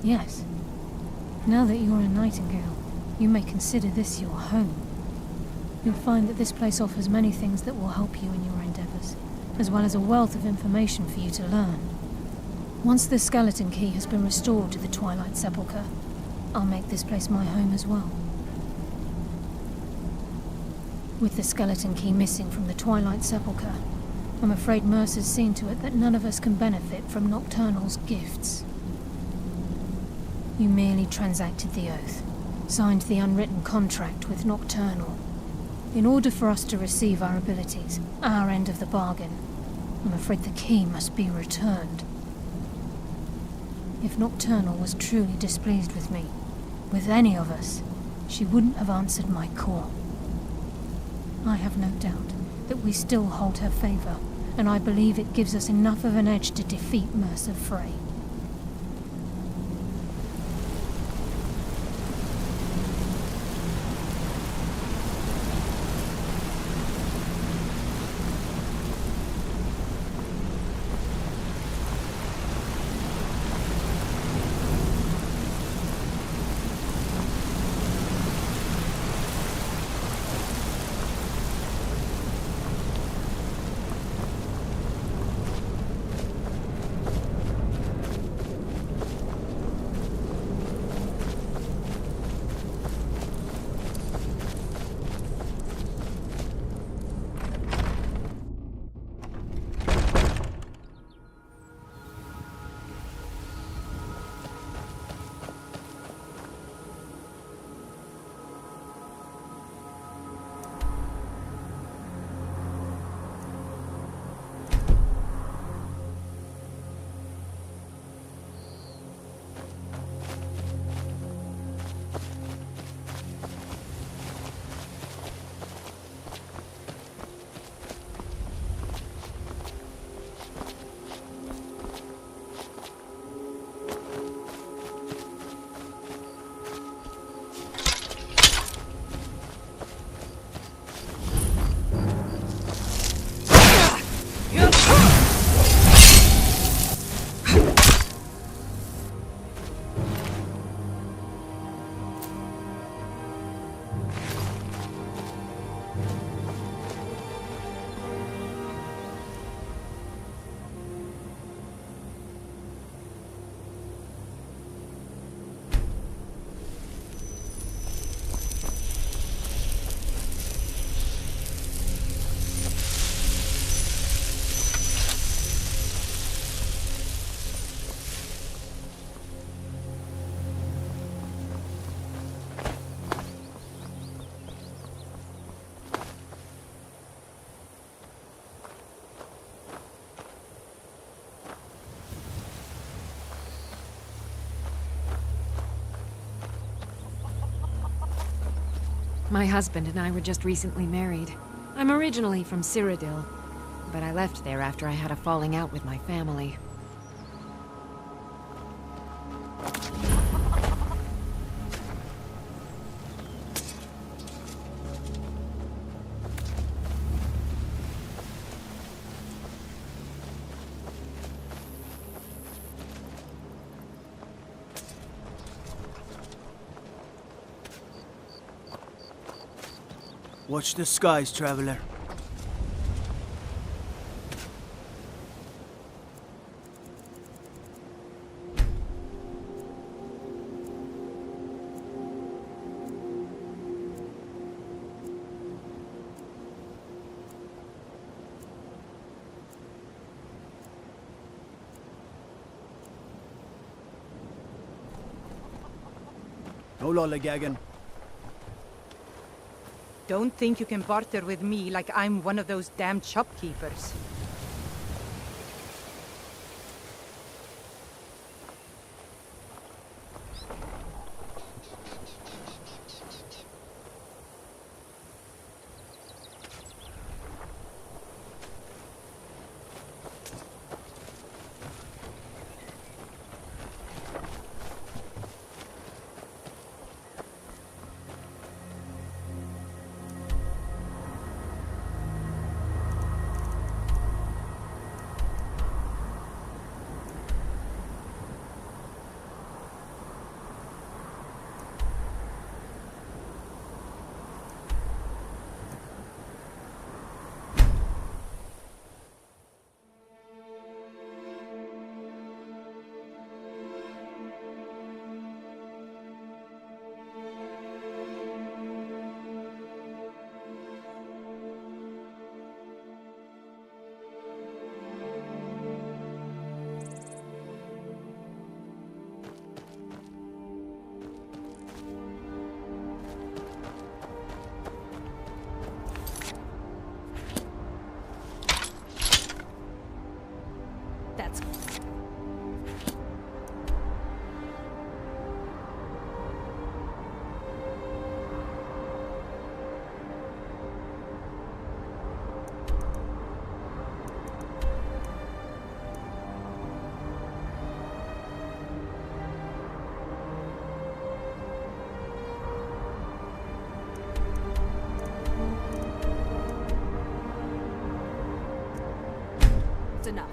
Yes. Now that you're a Nightingale, you may consider this your home. You'll find that this place offers many things that will help you in your endeavors, as well as a wealth of information for you to learn. Once the skeleton key has been restored to the Twilight Sepulchre, I'll make this place my home as well. With the skeleton key missing from the Twilight Sepulchre, I'm afraid Mercer's seen to it that none of us can benefit from Nocturnal's gifts. You merely transacted the oath, signed the unwritten contract with Nocturnal. In order for us to receive our abilities, our end of the bargain, I'm afraid the key must be returned. If Nocturnal was truly displeased with me, with any of us, she wouldn't have answered my call. I have no doubt that we still hold her favor, and I believe it gives us enough of an edge to defeat Mercer Frey. My husband and I were just recently married. I'm originally from Cyrodiil, but I left there after I had a falling out with my family. Watch the skies, traveler. No lollygagging. Don't think you can barter with me like I'm one of those damned shopkeepers. Enough.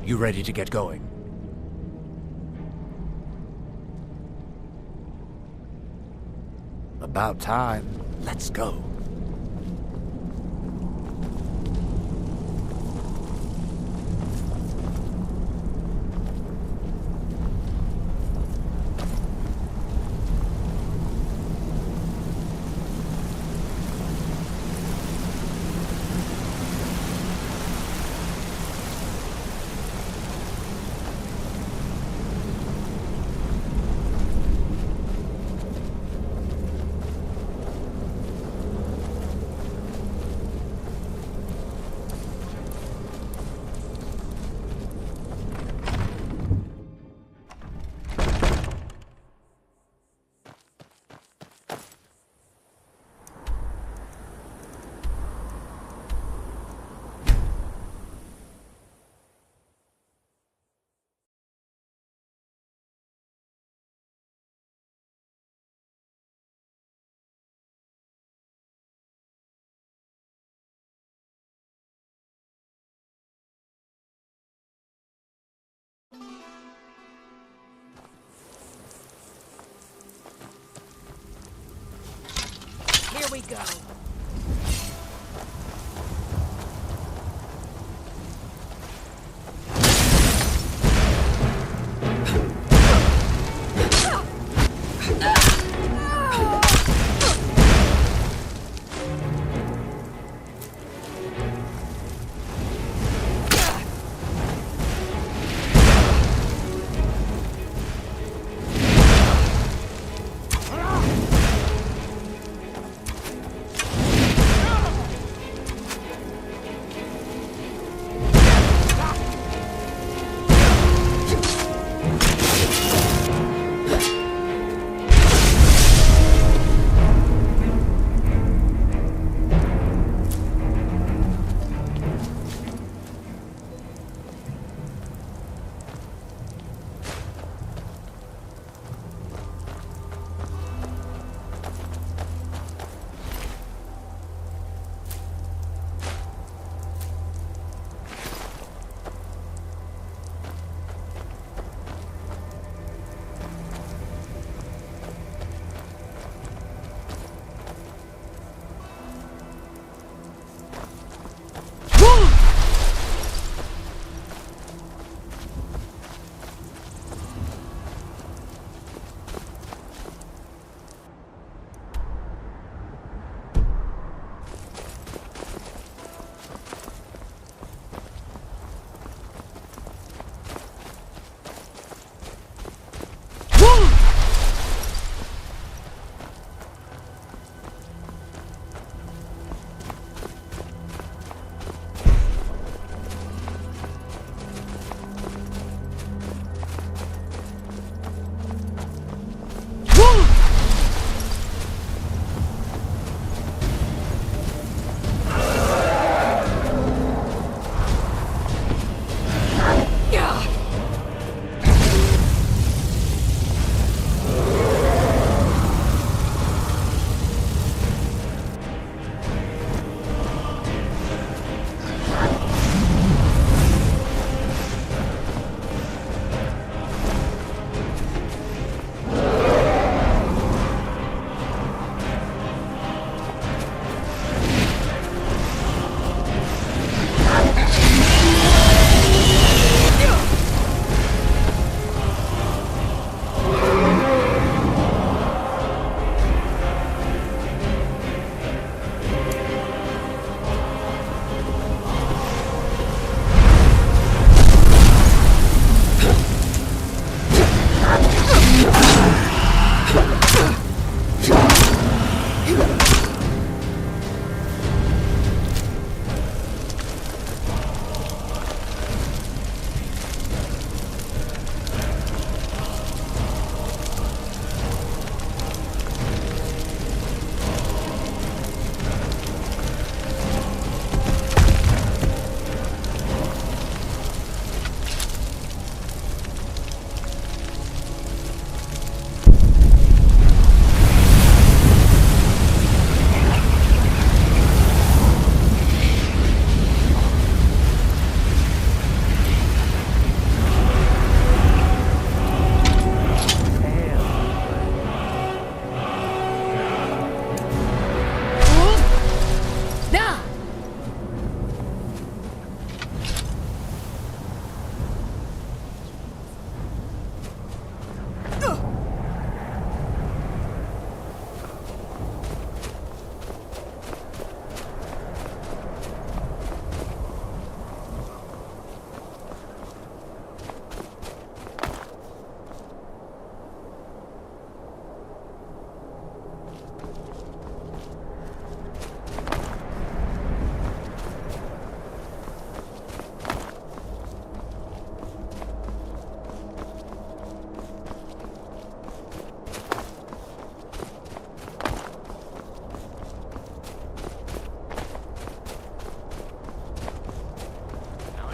You ready to get going? About time. Let's go. go.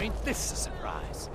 Ain't this a surprise?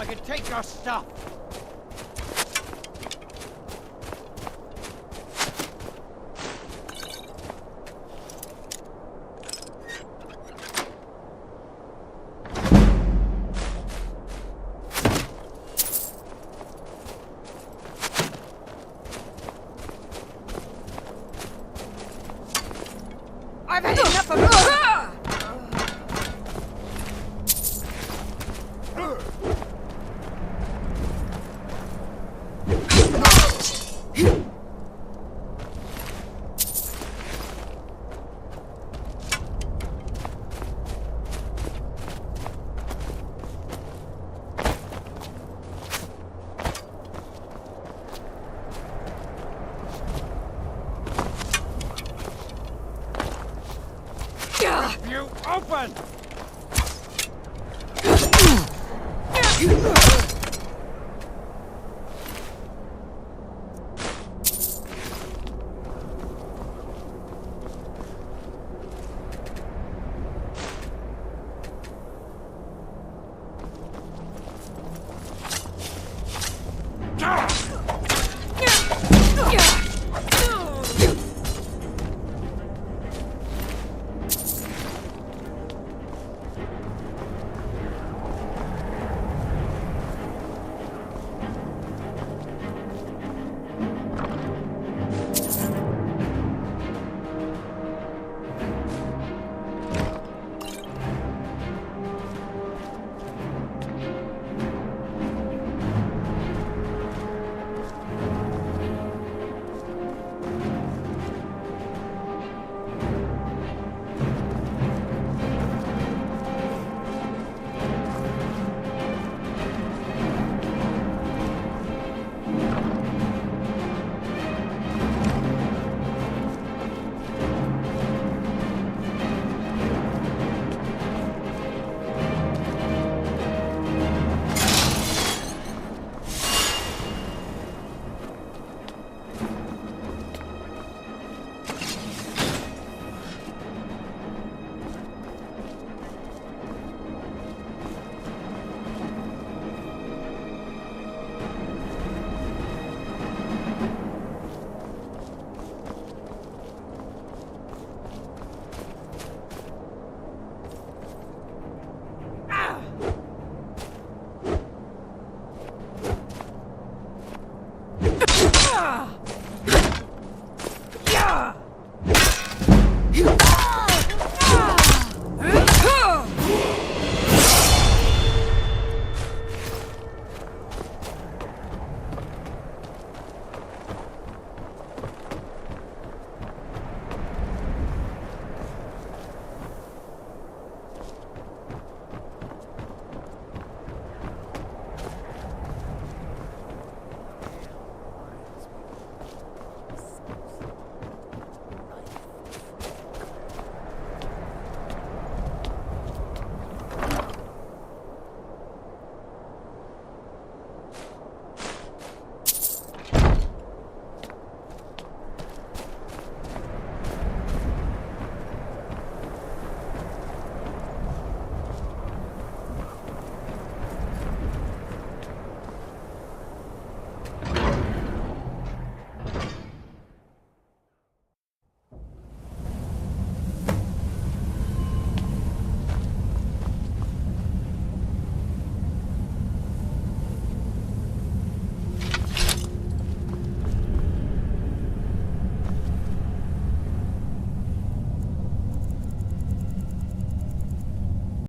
I can take your stuff. I've had enough of this! You open!